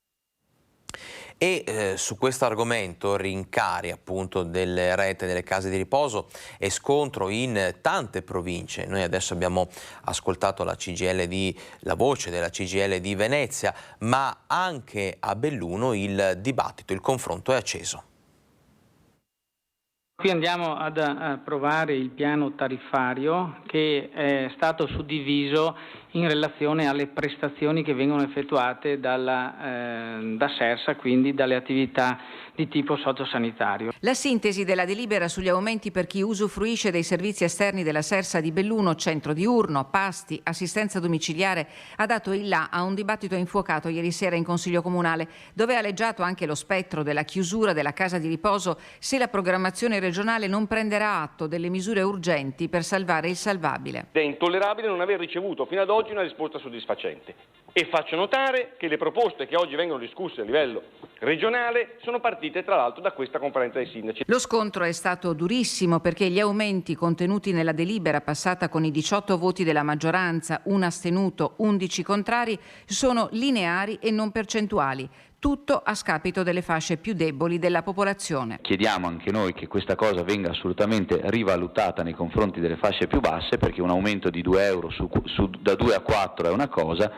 E su questo argomento, rincari appunto delle rette delle case di riposo e scontro in tante province. Noi adesso abbiamo ascoltato la voce della CGIL di Venezia, ma anche a Belluno il dibattito, il confronto è acceso. Qui andiamo ad approvare il piano tariffario che è stato suddiviso in relazione alle prestazioni che vengono effettuate da SERSA, quindi dalle attività di tipo sociosanitario. La sintesi della delibera sugli aumenti per chi usufruisce dei servizi esterni della SERSA di Belluno, centro diurno, pasti, assistenza domiciliare, ha dato il là a un dibattito infuocato ieri sera in Consiglio Comunale, dove ha aleggiato anche lo spettro della chiusura della casa di riposo se la programmazione regionale non prenderà atto delle misure urgenti per salvare il salvabile. È intollerabile non aver ricevuto fino ad oggi una risposta soddisfacente e faccio notare che le proposte che oggi vengono discusse a livello regionale sono partite tra l'altro da questa conferenza dei sindaci. Lo scontro è stato durissimo perché gli aumenti contenuti nella delibera passata con i 18 voti della maggioranza, 1 astenuto, 11 contrari, sono lineari e non percentuali. Tutto a scapito delle fasce più deboli della popolazione. Chiediamo anche noi che questa cosa venga assolutamente rivalutata nei confronti delle fasce più basse, perché un aumento di 2 euro da 2 a 4 è una cosa,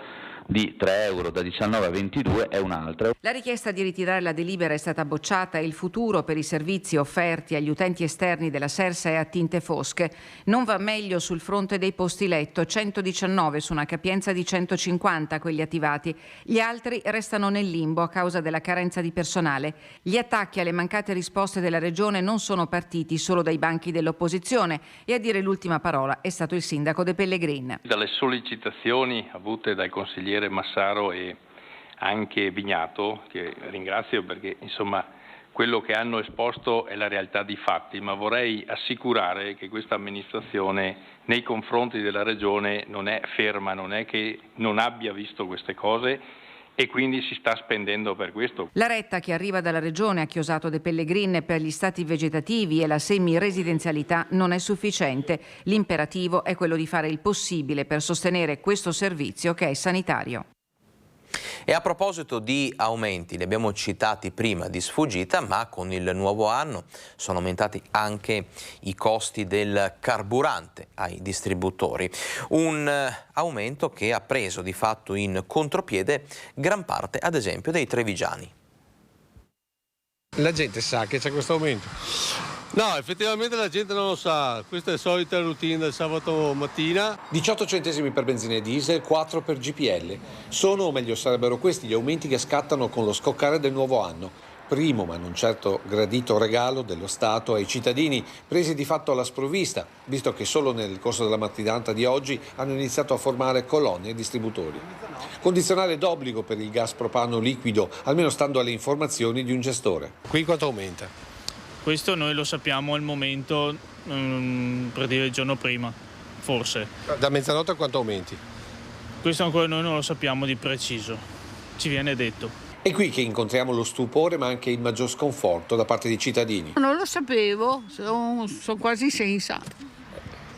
di 3 euro da 19 a 22 è un'altra. La richiesta di ritirare la delibera è stata bocciata e il futuro per i servizi offerti agli utenti esterni della SERSA è a tinte fosche. Non va meglio sul fronte dei posti letto, 119 su una capienza di 150 quelli attivati. Gli altri restano nel limbo a causa della carenza di personale. Gli attacchi alle mancate risposte della Regione non sono partiti solo dai banchi dell'opposizione e a dire l'ultima parola è stato il sindaco De Pellegrin. Dalle sollecitazioni avute dai consiglieri Massaro e anche Vignato, che ringrazio perché insomma quello che hanno esposto è la realtà di fatti, ma vorrei assicurare che questa amministrazione nei confronti della Regione non è ferma, non è che non abbia visto queste cose e quindi si sta spendendo per questo. La retta che arriva dalla Regione ha chiosato De Pellegrin per gli stati vegetativi e la semi-residenzialità non è sufficiente. L'imperativo è quello di fare il possibile per sostenere questo servizio che è sanitario. E a proposito di aumenti, li abbiamo citati prima di sfuggita, ma con il nuovo anno sono aumentati anche i costi del carburante ai distributori. Un aumento che ha preso di fatto in contropiede gran parte, ad esempio, dei trevigiani. La gente sa che c'è questo aumento? No, effettivamente la gente non lo sa, questa è la solita routine del sabato mattina. 18 centesimi per benzina e diesel, 4 per GPL. Sono, o meglio sarebbero questi, gli aumenti che scattano con lo scoccare del nuovo anno. Primo, ma non certo gradito regalo dello Stato ai cittadini, presi di fatto alla sprovvista, visto che solo nel corso della mattinata di oggi hanno iniziato a formare colonne e distributori. Condizionale d'obbligo per il gas propano liquido, almeno stando alle informazioni di un gestore. Qui quanto aumenta? Questo noi lo sappiamo al momento, per dire il giorno prima, forse. Da mezzanotte a quanto aumenti? Questo ancora noi non lo sappiamo di preciso, ci viene detto. È qui che incontriamo lo stupore ma anche il maggior sconforto da parte dei cittadini. Non lo sapevo, sono quasi senza.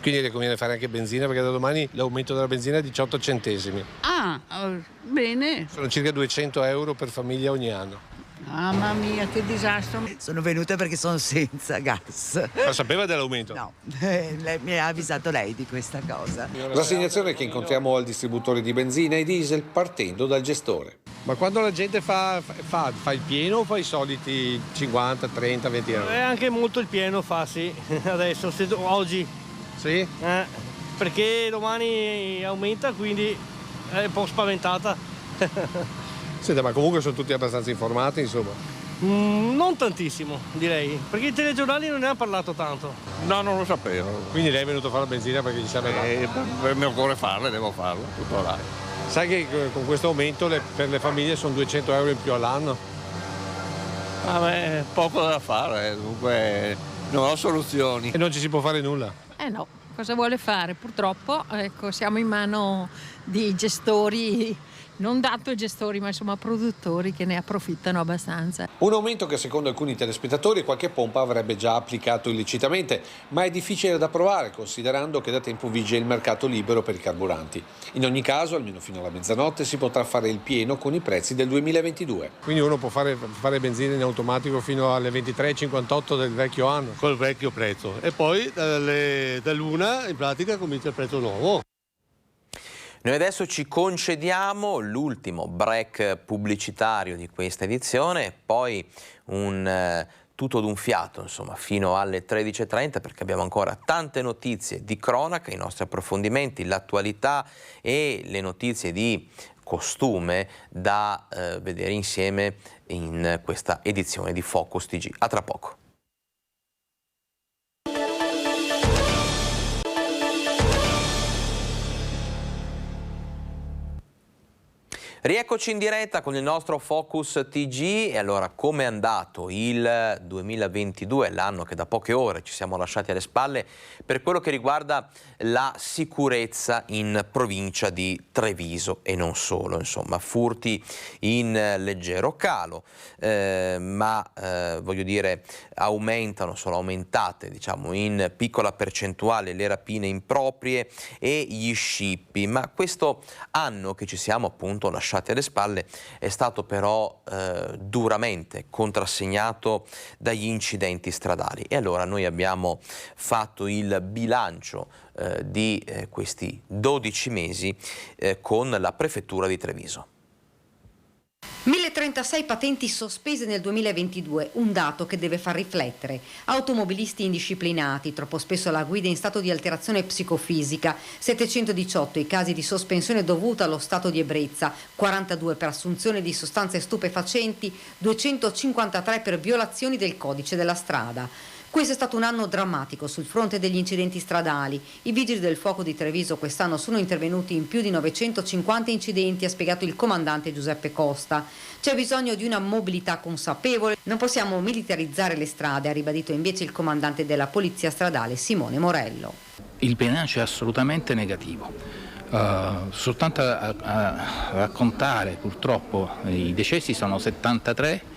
Quindi le conviene fare anche benzina, perché da domani l'aumento della benzina è 18 centesimi. Ah, bene. Sono circa 200 euro per famiglia ogni anno. Mamma mia, che disastro. Sono venuta perché sono senza gas. Ma sapeva dell'aumento? No, mi ha avvisato lei di questa cosa. L'assegnazione che incontriamo al distributore di benzina e diesel partendo dal gestore. Ma quando la gente fa il pieno o fa i soliti 50, 30, 20 euro? Anche molto il pieno fa, sì. Adesso, oggi. Sì? Perché domani aumenta, quindi è un po' spaventata. Senta, ma comunque sono tutti abbastanza informati, insomma? Non tantissimo, direi, perché i telegiornali non ne hanno parlato tanto. No, non lo sapevo. Quindi lei è venuto a fare la benzina perché gli serve mi occorre farla, devo farlo, tutto là. Sai che con questo aumento per le famiglie sono 200 euro in più all'anno? Vabbè, poco da fare, dunque non ho soluzioni. E non ci si può fare nulla? No, cosa vuole fare? Purtroppo, ecco, siamo in mano di gestori, non tanto gestori, ma insomma produttori che ne approfittano abbastanza. Un aumento che secondo alcuni telespettatori qualche pompa avrebbe già applicato illecitamente, ma è difficile da provare considerando che da tempo vige il mercato libero per i carburanti. In ogni caso, almeno fino alla mezzanotte, si potrà fare il pieno con i prezzi del 2022. Quindi uno può fare benzina in automatico fino alle 23,58 del vecchio anno? Col vecchio prezzo. E poi dall'una in pratica comincia il prezzo nuovo. Noi adesso ci concediamo l'ultimo break pubblicitario di questa edizione, poi un tutto d'un fiato, insomma, fino alle 13:30, perché abbiamo ancora tante notizie di cronaca, i nostri approfondimenti, l'attualità e le notizie di costume da vedere insieme in questa edizione di Focus TG. A tra poco. Rieccoci in diretta con il nostro Focus TG. E allora, come è andato il 2022, l'anno che da poche ore ci siamo lasciati alle spalle per quello che riguarda la sicurezza in provincia di Treviso e non solo, insomma, furti in leggero calo, ma voglio dire sono aumentate, diciamo, in piccola percentuale le rapine improprie e gli scippi, ma questo anno che ci siamo appunto lasciati alle spalle è stato però duramente contrassegnato dagli incidenti stradali. E allora noi abbiamo fatto il bilancio di questi 12 mesi con la prefettura di Treviso. 1036 patenti sospese nel 2022, un dato che deve far riflettere. Automobilisti indisciplinati, troppo spesso alla guida in stato di alterazione psicofisica, 718 i casi di sospensione dovuta allo stato di ebbrezza, 42 per assunzione di sostanze stupefacenti, 253 per violazioni del codice della strada. Questo è stato un anno drammatico sul fronte degli incidenti stradali. I vigili del fuoco di Treviso quest'anno sono intervenuti in più di 950 incidenti, ha spiegato il comandante Giuseppe Costa. C'è bisogno di una mobilità consapevole, non possiamo militarizzare le strade, ha ribadito invece il comandante della Polizia Stradale Simone Morello. Il bilancio è assolutamente negativo. Soltanto a raccontare, purtroppo i decessi sono 73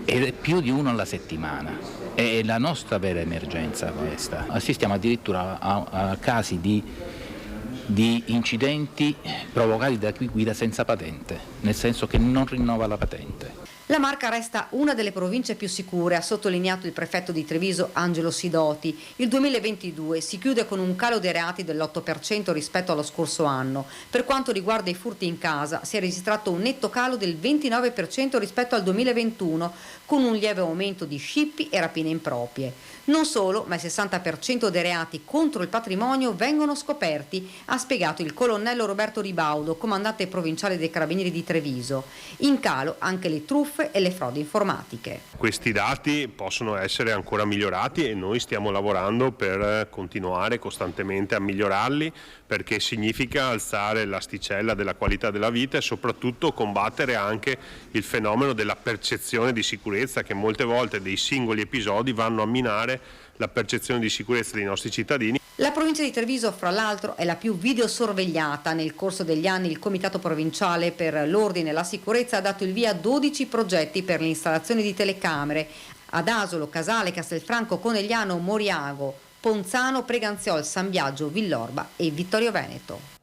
ed è più di uno alla settimana. È la nostra vera emergenza questa. Assistiamo addirittura a casi di incidenti provocati da chi guida senza patente, nel senso che non rinnova la patente. La Marca resta una delle province più sicure, ha sottolineato il prefetto di Treviso Angelo Sidoti. Il 2022 si chiude con un calo dei reati dell'8% rispetto allo scorso anno. Per quanto riguarda i furti in casa, si è registrato un netto calo del 29% rispetto al 2021, con un lieve aumento di scippi e rapine improprie. Non solo, ma il 60% dei reati contro il patrimonio vengono scoperti, ha spiegato il colonnello Roberto Ribaudo, comandante provinciale dei Carabinieri di Treviso. In calo anche le truffe e le frodi informatiche. Questi dati possono essere ancora migliorati e noi stiamo lavorando per continuare costantemente a migliorarli, perché significa alzare l'asticella della qualità della vita e soprattutto combattere anche il fenomeno della percezione di sicurezza, che molte volte dei singoli episodi vanno a minare la percezione di sicurezza dei nostri cittadini. La provincia di Treviso, fra l'altro, è la più videosorvegliata. Nel corso degli anni il Comitato Provinciale per l'Ordine e la Sicurezza ha dato il via a 12 progetti per l'installazione di telecamere ad Asolo, Casale, Castelfranco, Conegliano, Moriago, Ponzano, Preganziol, San Biagio, Villorba e Vittorio Veneto.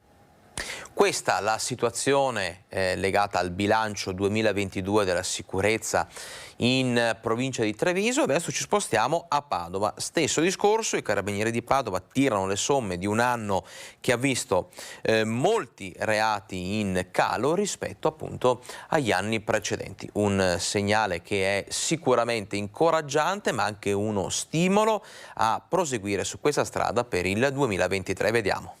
Questa la situazione legata al bilancio 2022 della sicurezza in provincia di Treviso. Adesso ci spostiamo a Padova. Stesso discorso, i carabinieri di Padova tirano le somme di un anno che ha visto molti reati in calo rispetto appunto agli anni precedenti. Un segnale che è sicuramente incoraggiante, ma anche uno stimolo a proseguire su questa strada per il 2023. Vediamo.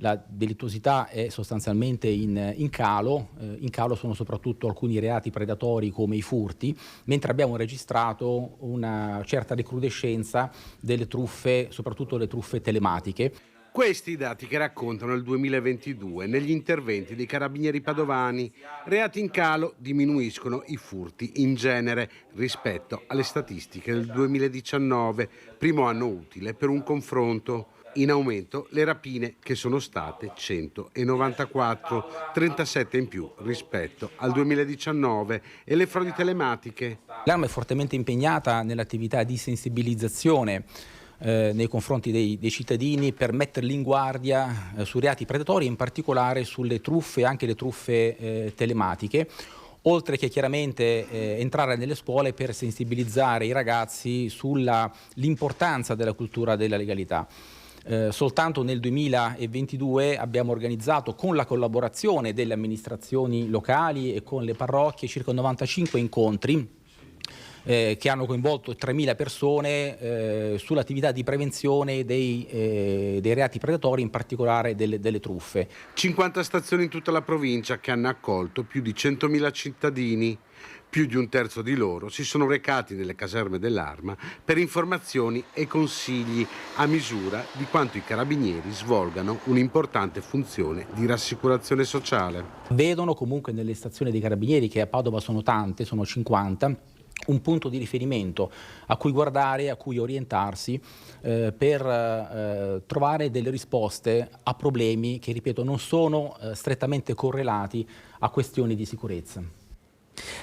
La delittuosità è sostanzialmente in calo. In calo sono soprattutto alcuni reati predatori come i furti, mentre abbiamo registrato una certa recrudescenza delle truffe, soprattutto le truffe telematiche. Questi i dati che raccontano il 2022 negli interventi dei carabinieri padovani. Reati in calo, diminuiscono i furti in genere rispetto alle statistiche del 2019, primo anno utile per un confronto. In aumento le rapine, che sono state 194, 37 in più rispetto al 2019, e le frodi telematiche. L'Arma è fortemente impegnata nell'attività di sensibilizzazione nei confronti dei cittadini per metterli in guardia su reati predatori, in particolare sulle truffe, anche le truffe telematiche, oltre che chiaramente entrare nelle scuole per sensibilizzare i ragazzi sull'importanza della cultura della legalità. Soltanto nel 2022 abbiamo organizzato, con la collaborazione delle amministrazioni locali e con le parrocchie, circa 95 incontri che hanno coinvolto 3.000 persone sull'attività di prevenzione dei reati predatori, in particolare delle truffe. 50 stazioni in tutta la provincia che hanno accolto più di 100.000 cittadini. Più di un terzo di loro si sono recati nelle caserme dell'Arma per informazioni e consigli, a misura di quanto i carabinieri svolgano un'importante funzione di rassicurazione sociale. Vedono comunque nelle stazioni dei carabinieri, che a Padova sono tante, sono 50, un punto di riferimento a cui guardare, a cui orientarsi per trovare delle risposte a problemi che, ripeto, non sono strettamente correlati a questioni di sicurezza.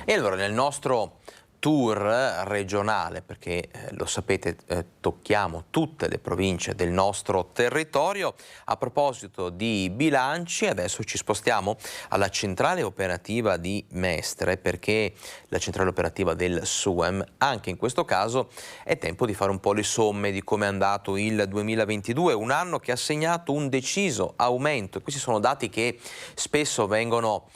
E allora nel nostro tour regionale, perché lo sapete, tocchiamo tutte le province del nostro territorio, a proposito di bilanci adesso ci spostiamo alla centrale operativa di Mestre, perché la centrale operativa del SUEM, anche in questo caso è tempo di fare un po' le somme di come è andato il 2022, un anno che ha segnato un deciso aumento. Questi sono dati che spesso vengono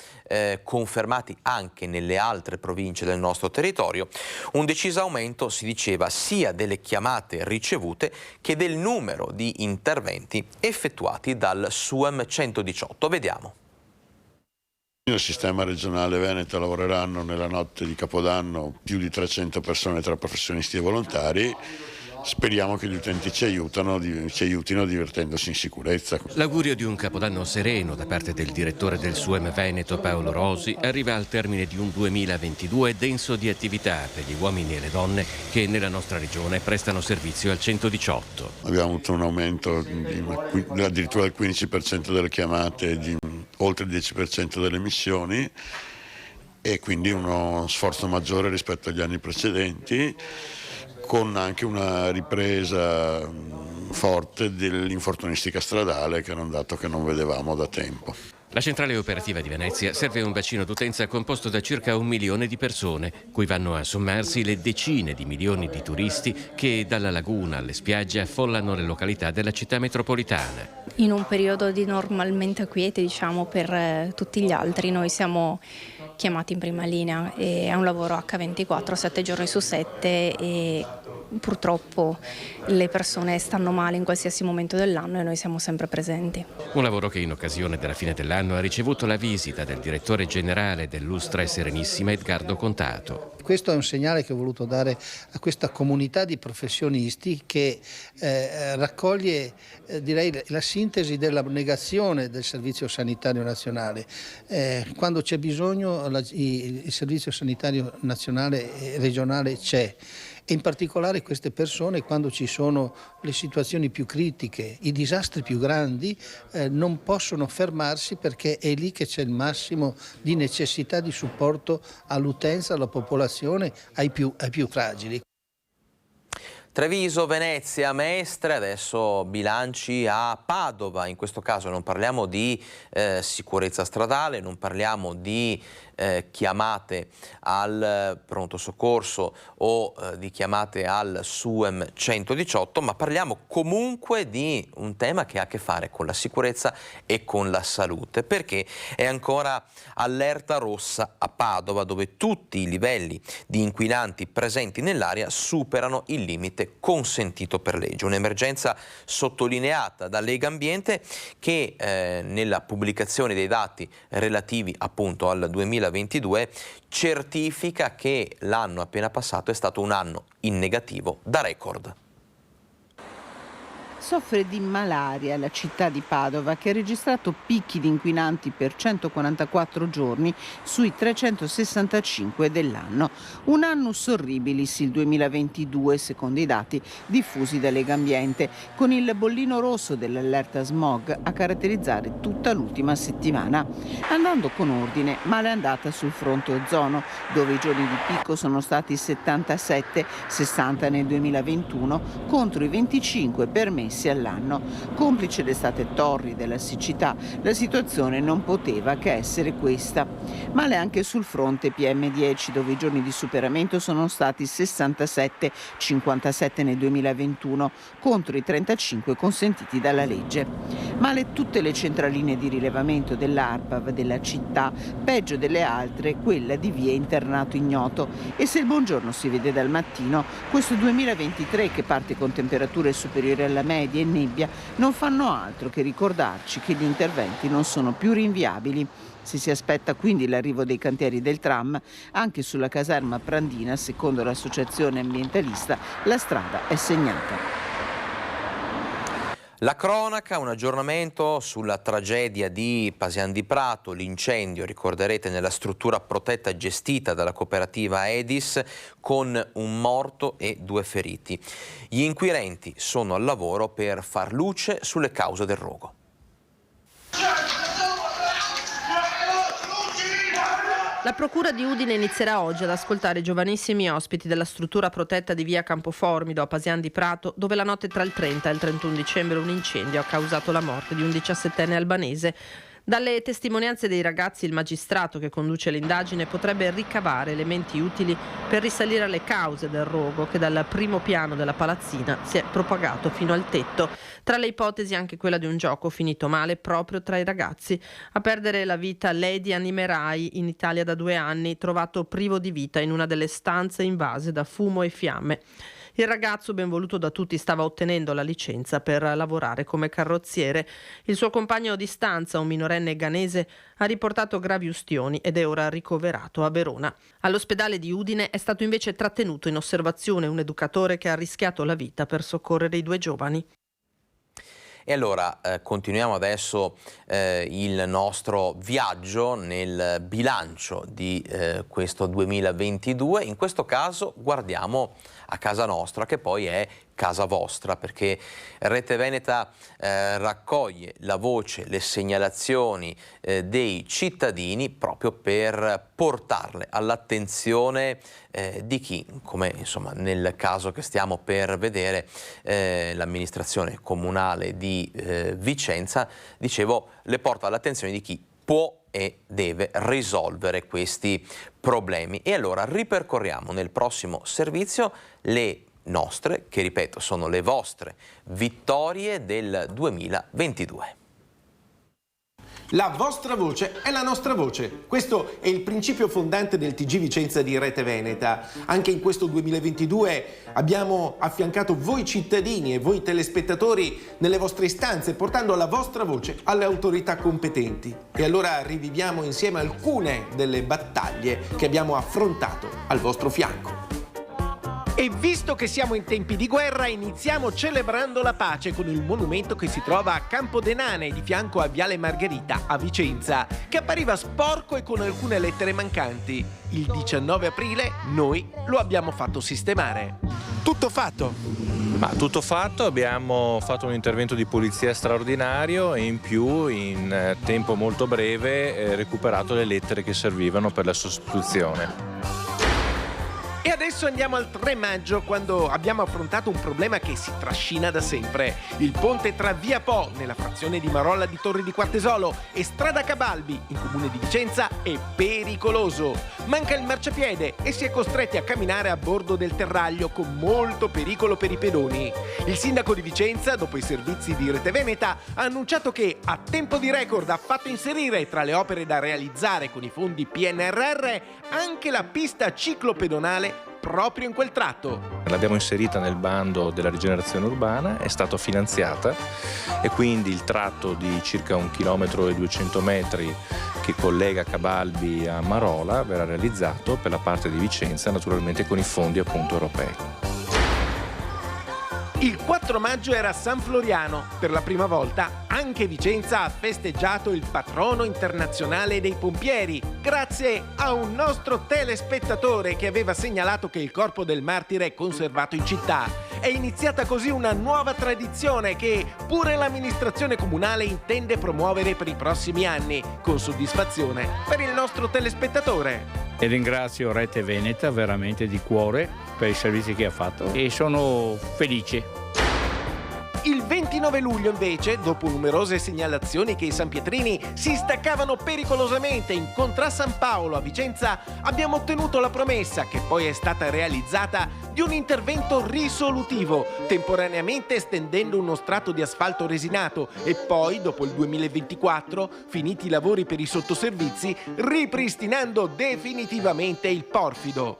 confermati anche nelle altre province del nostro territorio. Un deciso aumento, si diceva, sia delle chiamate ricevute che del numero di interventi effettuati dal SUEM 118. Vediamo. Nel sistema regionale Veneto lavoreranno nella notte di Capodanno più di 300 persone tra professionisti e volontari. Speriamo che gli utenti ci aiutino divertendosi in sicurezza. L'augurio di un Capodanno sereno da parte del direttore del SUEM Veneto Paolo Rosi arriva al termine di un 2022 denso di attività per gli uomini e le donne che nella nostra regione prestano servizio al 118. Abbiamo avuto un aumento addirittura del 15% delle chiamate, di oltre il 10% delle missioni, e quindi uno sforzo maggiore rispetto agli anni precedenti, con anche una ripresa forte dell'infortunistica stradale, che era un dato che non vedevamo da tempo. La centrale operativa di Venezia serve un bacino d'utenza composto da circa 1 milione di persone, cui vanno a sommarsi le decine di milioni di turisti che dalla laguna alle spiagge affollano le località della città metropolitana. In un periodo di normalmente quiete, diciamo, per tutti gli altri, noi siamo chiamati in prima linea e è un lavoro H24, 7 giorni su 7, e purtroppo le persone stanno male in qualsiasi momento dell'anno e noi siamo sempre presenti. Un lavoro che in occasione della fine dell'anno ha ricevuto la visita del direttore generale dell'Ustra e Serenissima Edgardo Contato. Questo è un segnale che ho voluto dare a questa comunità di professionisti che raccoglie direi la sintesi dell'abnegazione del Servizio Sanitario Nazionale. Quando c'è bisogno il Servizio Sanitario Nazionale e regionale c'è, E in particolare queste persone, quando ci sono le situazioni più critiche, i disastri più grandi, non possono fermarsi, perché è lì che c'è il massimo di necessità di supporto all'utenza, alla popolazione, ai più fragili. Treviso, Venezia, Mestre, adesso bilanci a Padova. In questo caso non parliamo di sicurezza stradale, non parliamo di chiamate al pronto soccorso o di chiamate al SUEM 118, ma parliamo comunque di un tema che ha a che fare con la sicurezza e con la salute, perché è ancora allerta rossa a Padova, dove tutti i livelli di inquinanti presenti nell'aria superano il limite consentito per legge. Un'emergenza sottolineata da Legambiente, che nella pubblicazione dei dati relativi appunto al 2022 certifica che l'anno appena passato è stato un anno in negativo da record. Soffre di malaria la città di Padova, che ha registrato picchi di inquinanti per 144 giorni sui 365 dell'anno. Un annus horribilis il 2022, secondo i dati diffusi da Legambiente, con il bollino rosso dell'allerta smog a caratterizzare tutta l'ultima settimana. Andando con ordine, male è andata sul fronte ozono, dove i giorni di picco sono stati 77, 60 nel 2021 contro i 25 permessi all'anno. Complice l'estate torrida e la siccità, la situazione non poteva che essere questa. Male anche sul fronte PM10, dove i giorni di superamento sono stati 67, 57 nel 2021 contro i 35 consentiti dalla legge. Male tutte le centraline di rilevamento dell'ARPAV della città, peggio delle altre quella di via Internato Ignoto. E se il buongiorno si vede dal mattino, questo 2023, che parte con temperature superiori alla media e nebbia, non fanno altro che ricordarci che gli interventi non sono più rinviabili. Si aspetta quindi l'arrivo dei cantieri del tram. Anche sulla caserma Prandina, secondo l'associazione ambientalista, la strada è segnata. La cronaca, un aggiornamento sulla tragedia di Pasian di Prato, l'incendio, ricorderete, nella struttura protetta gestita dalla cooperativa Edis, con un morto e 2 feriti. Gli inquirenti sono al lavoro per far luce sulle cause del rogo. La Procura di Udine inizierà oggi ad ascoltare i giovanissimi ospiti della struttura protetta di via Campoformido a Pasian di Prato, dove la notte tra il 30 e il 31 dicembre un incendio ha causato la morte di un 17enne albanese. Dalle testimonianze dei ragazzi, il magistrato che conduce l'indagine potrebbe ricavare elementi utili per risalire alle cause del rogo, che dal primo piano della palazzina si è propagato fino al tetto. Tra le ipotesi anche quella di un gioco finito male proprio tra i ragazzi. A perdere la vita Lady Animerai, in Italia da 2 anni, trovato privo di vita in una delle stanze invase da fumo e fiamme. Il ragazzo, ben voluto da tutti, stava ottenendo la licenza per lavorare come carrozziere. Il suo compagno di stanza, un minorenne ghanese, ha riportato gravi ustioni ed è ora ricoverato a Verona. All'ospedale di Udine è stato invece trattenuto in osservazione un educatore che ha rischiato la vita per soccorrere i 2 giovani. E allora continuiamo adesso il nostro viaggio nel bilancio di questo 2022. In questo caso guardiamo a casa nostra, che poi è casa vostra, perché Rete Veneta raccoglie la voce, le segnalazioni dei cittadini proprio per portarle all'attenzione di chi, come insomma nel caso che stiamo per vedere, l'amministrazione comunale di Vicenza, dicevo, le porta all'attenzione di chi può e deve risolvere questi problemi. E allora ripercorriamo nel prossimo servizio le nostre, che ripeto sono le vostre, vittorie del 2022. La vostra voce è la nostra voce. Questo è il principio fondante del TG Vicenza di Rete Veneta. Anche in questo 2022 abbiamo affiancato voi cittadini e voi telespettatori nelle vostre istanze, portando la vostra voce alle autorità competenti. E allora riviviamo insieme alcune delle battaglie che abbiamo affrontato al vostro fianco. E visto che siamo in tempi di guerra, iniziamo celebrando la pace con il monumento che si trova a Campodenane, di fianco a Viale Margherita, a Vicenza, che appariva sporco e con alcune lettere mancanti. Il 19 aprile noi lo abbiamo fatto sistemare. Tutto fatto! Ma tutto fatto, abbiamo fatto un intervento di polizia straordinario e in più, in tempo molto breve, recuperato le lettere che servivano per la sostituzione. E adesso andiamo al 3 maggio, quando abbiamo affrontato un problema che si trascina da sempre. Il ponte tra Via Po, nella frazione di Marolla di Torri di Quartesolo, e Strada Cabalbi, in comune di Vicenza, è pericoloso. Manca il marciapiede e si è costretti a camminare a bordo del terraglio con molto pericolo per i pedoni. Il sindaco di Vicenza, dopo i servizi di Rete Veneta, ha annunciato che a tempo di record ha fatto inserire tra le opere da realizzare con i fondi PNRR anche la pista ciclopedonale proprio in quel tratto. L'abbiamo inserita nel bando della rigenerazione urbana, è stata finanziata e quindi il tratto di circa 1,2 km che collega Cabalbi a Marola verrà realizzato per la parte di Vicenza, naturalmente con i fondi appunto europei. Il 4 maggio era San Floriano. Per la prima volta anche Vicenza ha festeggiato il patrono internazionale dei pompieri, grazie a un nostro telespettatore che aveva segnalato che il corpo del martire è conservato in città. È iniziata così una nuova tradizione che pure l'amministrazione comunale intende promuovere per i prossimi anni, con soddisfazione per il nostro telespettatore. E ringrazio Rete Veneta veramente di cuore per i servizi che ha fatto e sono felice. Il 29 luglio invece, dopo numerose segnalazioni che i sanpietrini si staccavano pericolosamente in Contra San Paolo a Vicenza, abbiamo ottenuto la promessa, che poi è stata realizzata, di un intervento risolutivo, temporaneamente estendendo uno strato di asfalto resinato e poi, dopo il 2024, finiti i lavori per i sottoservizi, ripristinando definitivamente il porfido.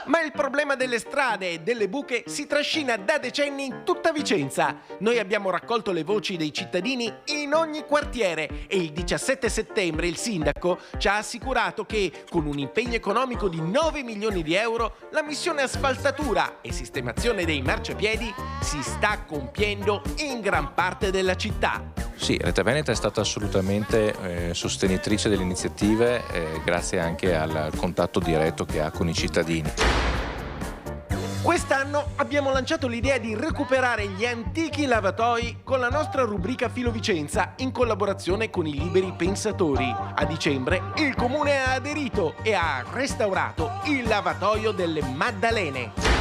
Ma il problema delle strade e delle buche si trascina da decenni in tutta Vicenza. Noi abbiamo raccolto le voci dei cittadini in ogni quartiere e il 17 settembre il sindaco ci ha assicurato che, con un impegno economico di 9 milioni di euro, la missione asfaltatura e sistemazione dei marciapiedi si sta compiendo in gran parte della città. Sì, Rete Veneta è stata assolutamente sostenitrice delle iniziative, grazie anche al contatto diretto che ha con i cittadini. Quest'anno abbiamo lanciato l'idea di recuperare gli antichi lavatoi con la nostra rubrica Filo Vicenza in collaborazione con i Liberi Pensatori. A dicembre il comune ha aderito e ha restaurato il lavatoio delle Maddalene.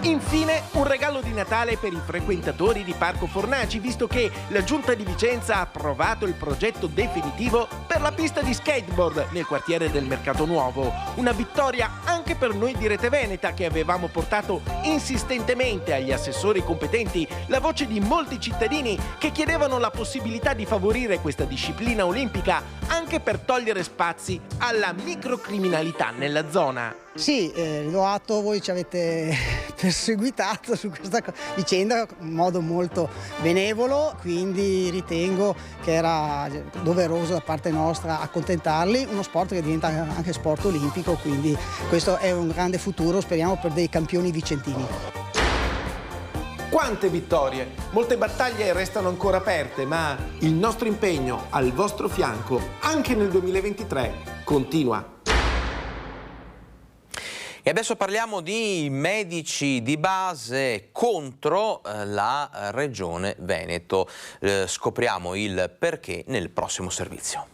Infine, un regalo di Natale per i frequentatori di Parco Fornaci, visto che la Giunta di Vicenza ha approvato il progetto definitivo per la pista di skateboard nel quartiere del Mercato Nuovo. Una vittoria anche per noi di Rete Veneta, che avevamo portato insistentemente agli assessori competenti la voce di molti cittadini che chiedevano la possibilità di favorire questa disciplina olimpica anche per togliere spazi alla microcriminalità nella zona. Sì, lo atto, voi ci avete perseguitato su questa vicenda in modo molto benevolo, quindi ritengo che era doveroso da parte nostra accontentarli, uno sport che diventa anche sport olimpico, quindi questo è un grande futuro, speriamo, per dei campioni vicentini. Quante vittorie! Molte battaglie restano ancora aperte, ma il nostro impegno al vostro fianco, anche nel 2023, continua. E adesso parliamo di medici di base contro la Regione Veneto. Scopriamo il perché nel prossimo servizio.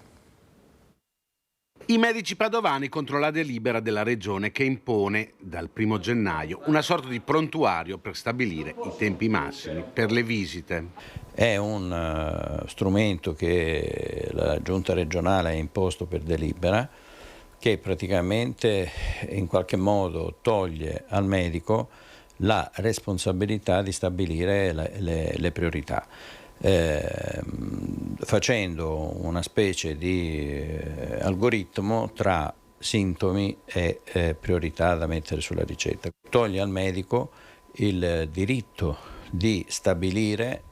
I medici padovani contro la delibera della Regione che impone dal 1 gennaio una sorta di prontuario per stabilire i tempi massimi per le visite. È un strumento che la Giunta regionale ha imposto per delibera, che praticamente in qualche modo toglie al medico la responsabilità di stabilire le priorità, facendo una specie di algoritmo tra sintomi e priorità da mettere sulla ricetta. Toglie al medico il diritto di stabilire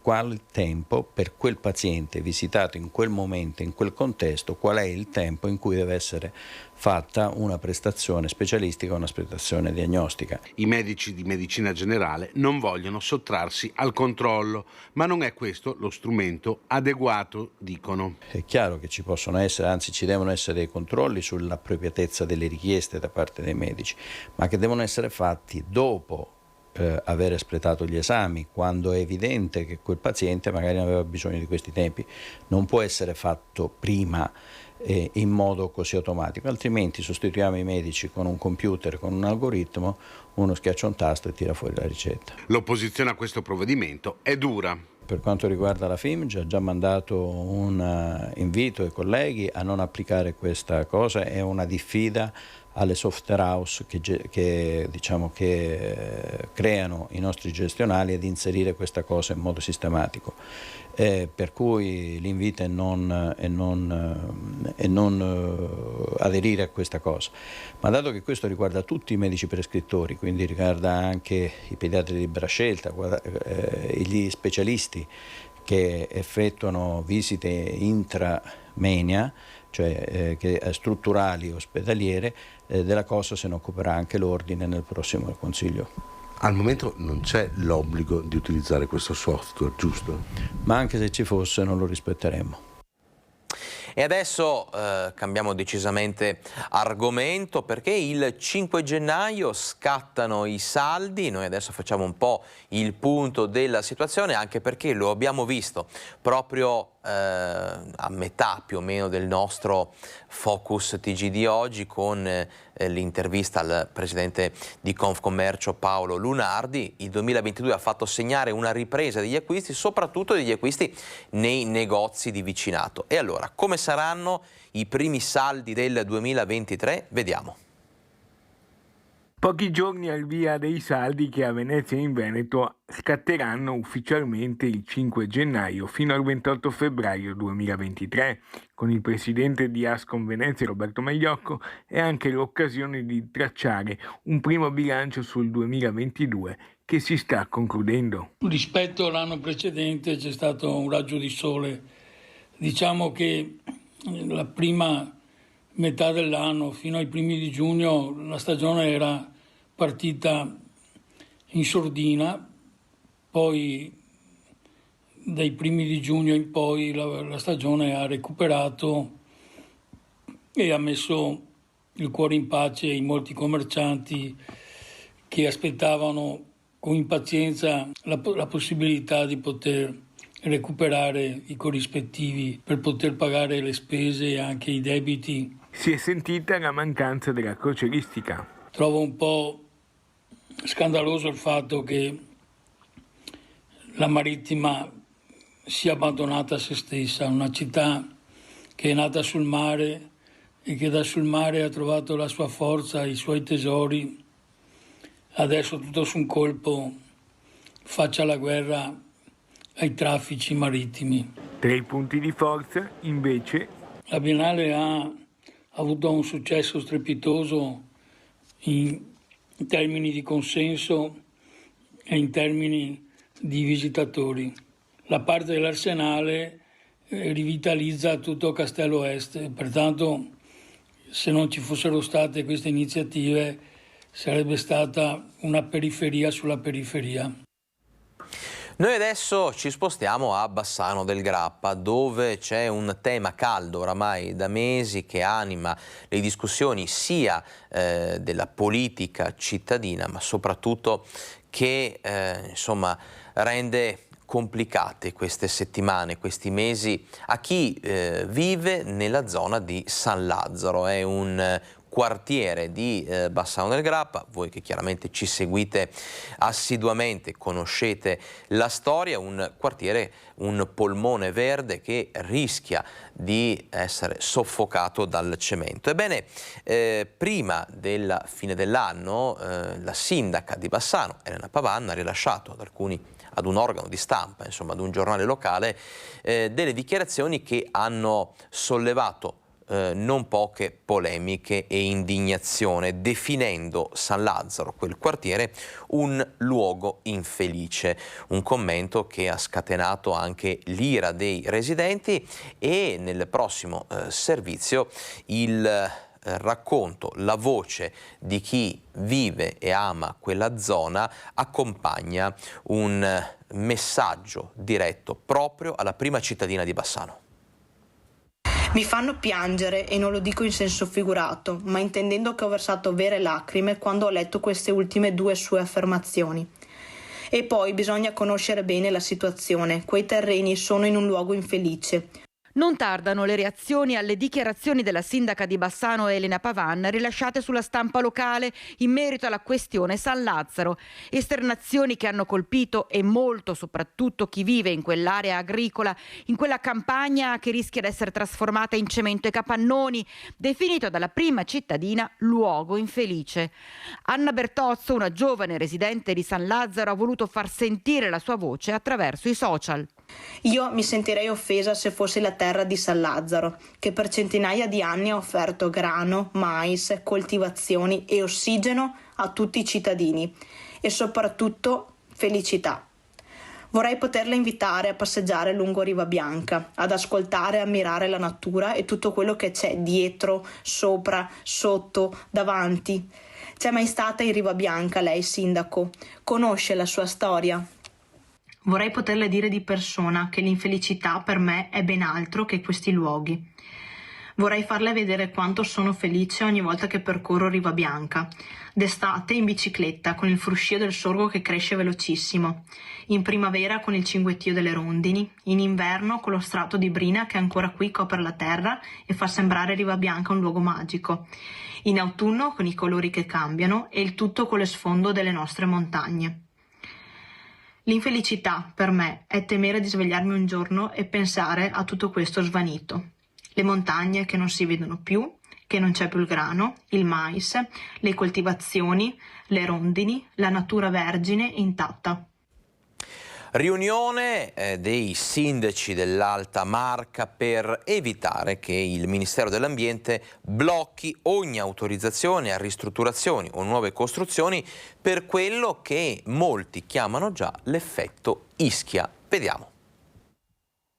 qual tempo per quel paziente visitato in quel momento, in quel contesto, qual è il tempo in cui deve essere fatta una prestazione specialistica, una prestazione diagnostica. I medici di medicina generale non vogliono sottrarsi al controllo, ma non è questo lo strumento adeguato, dicono. È chiaro che ci possono essere, anzi ci devono essere dei controlli sull'appropriatezza delle richieste da parte dei medici, ma che devono essere fatti dopo aver espletato gli esami, quando è evidente che quel paziente magari non aveva bisogno di questi tempi. Non può essere fatto prima in modo così automatico, altrimenti sostituiamo i medici con un computer, con un algoritmo, uno schiaccia un tasto e tira fuori la ricetta. L'opposizione a questo provvedimento è dura. Per quanto riguarda la FIMG ha già mandato un invito ai colleghi a non applicare questa cosa, è una diffida alle software house che creano i nostri gestionali ad inserire questa cosa in modo sistematico. Per cui l'invito è non aderire a questa cosa. Ma dato che questo riguarda tutti i medici prescrittori, quindi riguarda anche i pediatri di libera scelta, gli specialisti che effettuano visite intramenia, cioè strutturali ospedaliere, della cosa se ne occuperà anche l'ordine nel prossimo Consiglio. Al momento non c'è l'obbligo di utilizzare questo software, giusto? Ma anche se ci fosse non lo rispetteremo. E adesso cambiamo decisamente argomento, perché il 5 gennaio scattano i saldi. Noi adesso facciamo un po' il punto della situazione, anche perché lo abbiamo visto proprio a metà più o meno del nostro Focus TG di oggi, con l'intervista al presidente di Confcommercio Paolo Lunardi. Il 2022 ha fatto segnare una ripresa degli acquisti, soprattutto degli acquisti nei negozi di vicinato. E allora, come saranno i primi saldi del 2023? Vediamo. Pochi giorni al via dei saldi che a Venezia e in Veneto scatteranno ufficialmente il 5 gennaio fino al 28 febbraio 2023. Con il presidente di Ascom Venezia Roberto Magliocco è anche l'occasione di tracciare un primo bilancio sul 2022 che si sta concludendo. Rispetto all'anno precedente c'è stato un raggio di sole. Diciamo che la prima metà dell'anno, fino ai primi di giugno, la stagione era partita in sordina, poi dai primi di giugno in poi la stagione ha recuperato e ha messo il cuore in pace in molti commercianti che aspettavano con impazienza la possibilità di poter recuperare i corrispettivi per poter pagare le spese e anche i debiti. Si è sentita la mancanza della crocieristica. Trovo un po' scandaloso il fatto che la Marittima sia abbandonata a se stessa, una città che è nata sul mare e che da sul mare ha trovato la sua forza, i suoi tesori, adesso tutto su un colpo faccia la guerra ai traffici marittimi. Tra i punti di forza, invece, la Biennale ha avuto un successo strepitoso in termini di consenso e in termini di visitatori. La parte dell'Arsenale rivitalizza tutto Castello Est, pertanto se non ci fossero state queste iniziative sarebbe stata una periferia sulla periferia. Noi adesso ci spostiamo a Bassano del Grappa, dove c'è un tema caldo oramai da mesi che anima le discussioni sia della politica cittadina, ma soprattutto che rende complicate queste settimane, questi mesi a chi vive nella zona di San Lazzaro. È un quartiere di Bassano del Grappa, voi che chiaramente ci seguite assiduamente conoscete la storia, un quartiere, un polmone verde che rischia di essere soffocato dal cemento. Ebbene, prima della fine dell'anno la sindaca di Bassano, Elena Pavanna, ha rilasciato ad un organo di stampa, insomma ad un giornale locale, delle dichiarazioni che hanno sollevato non poche polemiche e indignazione, definendo San Lazzaro, quel quartiere, un luogo infelice. Un commento che ha scatenato anche l'ira dei residenti, e nel prossimo servizio il racconto, la voce di chi vive e ama quella zona accompagna un messaggio diretto proprio alla prima cittadina di Bassano. Mi fanno piangere, e non lo dico in senso figurato, ma intendendo che ho versato vere lacrime quando ho letto queste ultime 2 sue affermazioni. E poi bisogna conoscere bene la situazione. Quei terreni sono in un luogo infelice. Non tardano le reazioni alle dichiarazioni della sindaca di Bassano Elena Pavan rilasciate sulla stampa locale in merito alla questione San Lazzaro. Esternazioni che hanno colpito e molto soprattutto chi vive in quell'area agricola, in quella campagna che rischia di essere trasformata in cemento e capannoni, definito dalla prima cittadina luogo infelice. Anna Bertozzo, una giovane residente di San Lazzaro, ha voluto far sentire la sua voce attraverso i social. Io mi sentirei offesa se fossi la terra di San Lazzaro, che per centinaia di anni ha offerto grano, mais, coltivazioni e ossigeno a tutti i cittadini e soprattutto felicità. Vorrei poterla invitare a passeggiare lungo Riva Bianca, ad ascoltare e ammirare la natura e tutto quello che c'è dietro, sopra, sotto, davanti. C'è mai stata in Riva Bianca lei, sindaco? Conosce la sua storia? Vorrei poterle dire di persona che l'infelicità per me è ben altro che questi luoghi. Vorrei farle vedere quanto sono felice ogni volta che percorro Riva Bianca. D'estate in bicicletta con il fruscio del sorgo che cresce velocissimo. In primavera con il cinguettio delle rondini. In inverno con lo strato di brina che ancora qui copre la terra e fa sembrare Riva Bianca un luogo magico. In autunno con i colori che cambiano e il tutto con lo sfondo delle nostre montagne. L'infelicità per me è temere di svegliarmi un giorno e pensare a tutto questo svanito. Le montagne che non si vedono più, che non c'è più il grano, il mais, le coltivazioni, le rondini, la natura vergine intatta. Riunione dei sindaci dell'Alta Marca per evitare che il Ministero dell'Ambiente blocchi ogni autorizzazione a ristrutturazioni o nuove costruzioni per quello che molti chiamano già l'effetto Ischia. Vediamo.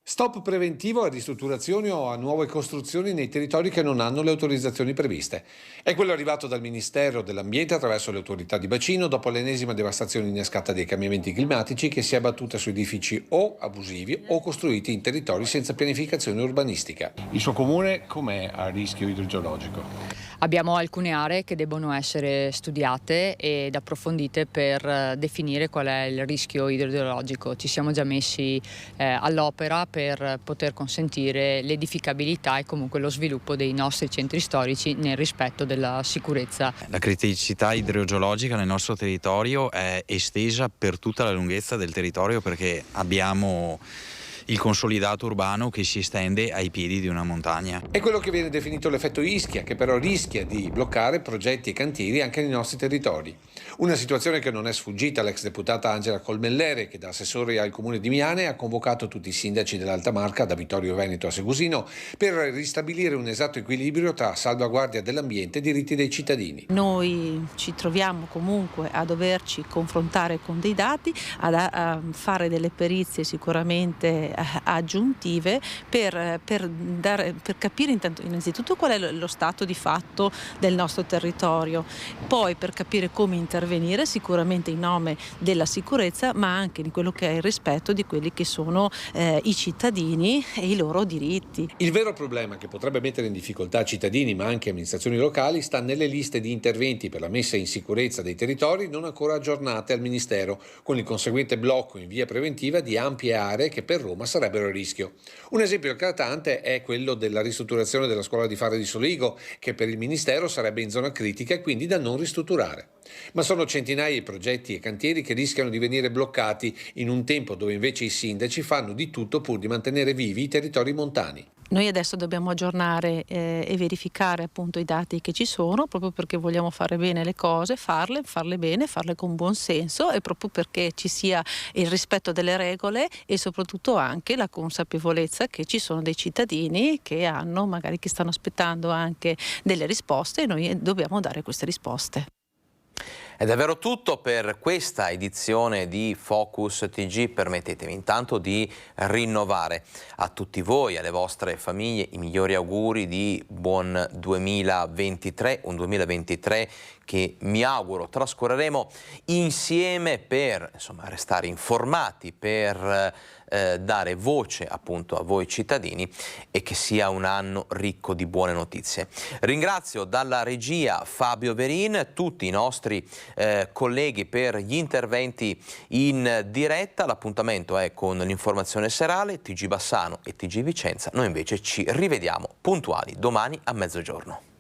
Stop preventivo a ristrutturazioni o a nuove costruzioni nei territori che non hanno le autorizzazioni previste. È quello arrivato dal Ministero dell'Ambiente attraverso le autorità di bacino dopo l'ennesima devastazione innescata dai cambiamenti climatici che si è abbattuta su edifici o abusivi o costruiti in territori senza pianificazione urbanistica. Il suo comune com'è a rischio idrogeologico? Abbiamo alcune aree che debbono essere studiate ed approfondite per definire qual è il rischio idrogeologico. Ci siamo già messi all'opera per poter consentire l'edificabilità e comunque lo sviluppo dei nostri centri storici nel rispetto della sicurezza. La criticità idrogeologica nel nostro territorio è estesa per tutta la lunghezza del territorio perché abbiamo il consolidato urbano che si estende ai piedi di una montagna. È quello che viene definito l'effetto Ischia, che però rischia di bloccare progetti e cantieri anche nei nostri territori. Una situazione che non è sfuggita all'ex deputata Angela Colmellere, che da assessore al comune di Miane ha convocato tutti i sindaci dell'Alta Marca, da Vittorio Veneto a Segusino, per ristabilire un esatto equilibrio tra salvaguardia dell'ambiente e diritti dei cittadini. Noi ci troviamo comunque a doverci confrontare con dei dati, a fare delle perizie sicuramente aggiuntive per capire innanzitutto qual è lo stato di fatto del nostro territorio, poi per capire come intervenire sicuramente in nome della sicurezza ma anche di quello che è il rispetto di quelli che sono i cittadini e i loro diritti. Il vero problema che potrebbe mettere in difficoltà cittadini ma anche amministrazioni locali sta nelle liste di interventi per la messa in sicurezza dei territori non ancora aggiornate al Ministero, con il conseguente blocco in via preventiva di ampie aree che per Roma sarebbero a rischio. Un esempio eclatante è quello della ristrutturazione della scuola di Fare di Soligo, che per il Ministero sarebbe in zona critica e quindi da non ristrutturare. Ma sono centinaia i progetti e cantieri che rischiano di venire bloccati in un tempo dove invece i sindaci fanno di tutto pur di mantenere vivi i territori montani. Noi adesso dobbiamo aggiornare e verificare appunto i dati che ci sono, proprio perché vogliamo fare bene le cose, farle bene, farle con buon senso, e proprio perché ci sia il rispetto delle regole e soprattutto anche la consapevolezza che ci sono dei cittadini che stanno aspettando anche delle risposte, e noi dobbiamo dare queste risposte. È davvero tutto per questa edizione di Focus TG. Permettetemi intanto di rinnovare a tutti voi, alle vostre famiglie, i migliori auguri di buon 2023, un 2023 che mi auguro trascorreremo insieme per restare informati, per dare voce appunto a voi cittadini, e che sia un anno ricco di buone notizie. Ringrazio dalla regia Fabio Verin, tutti i nostri colleghi per gli interventi in diretta. L'appuntamento è con l'informazione serale, TG Bassano e TG Vicenza. Noi invece ci rivediamo puntuali domani a mezzogiorno.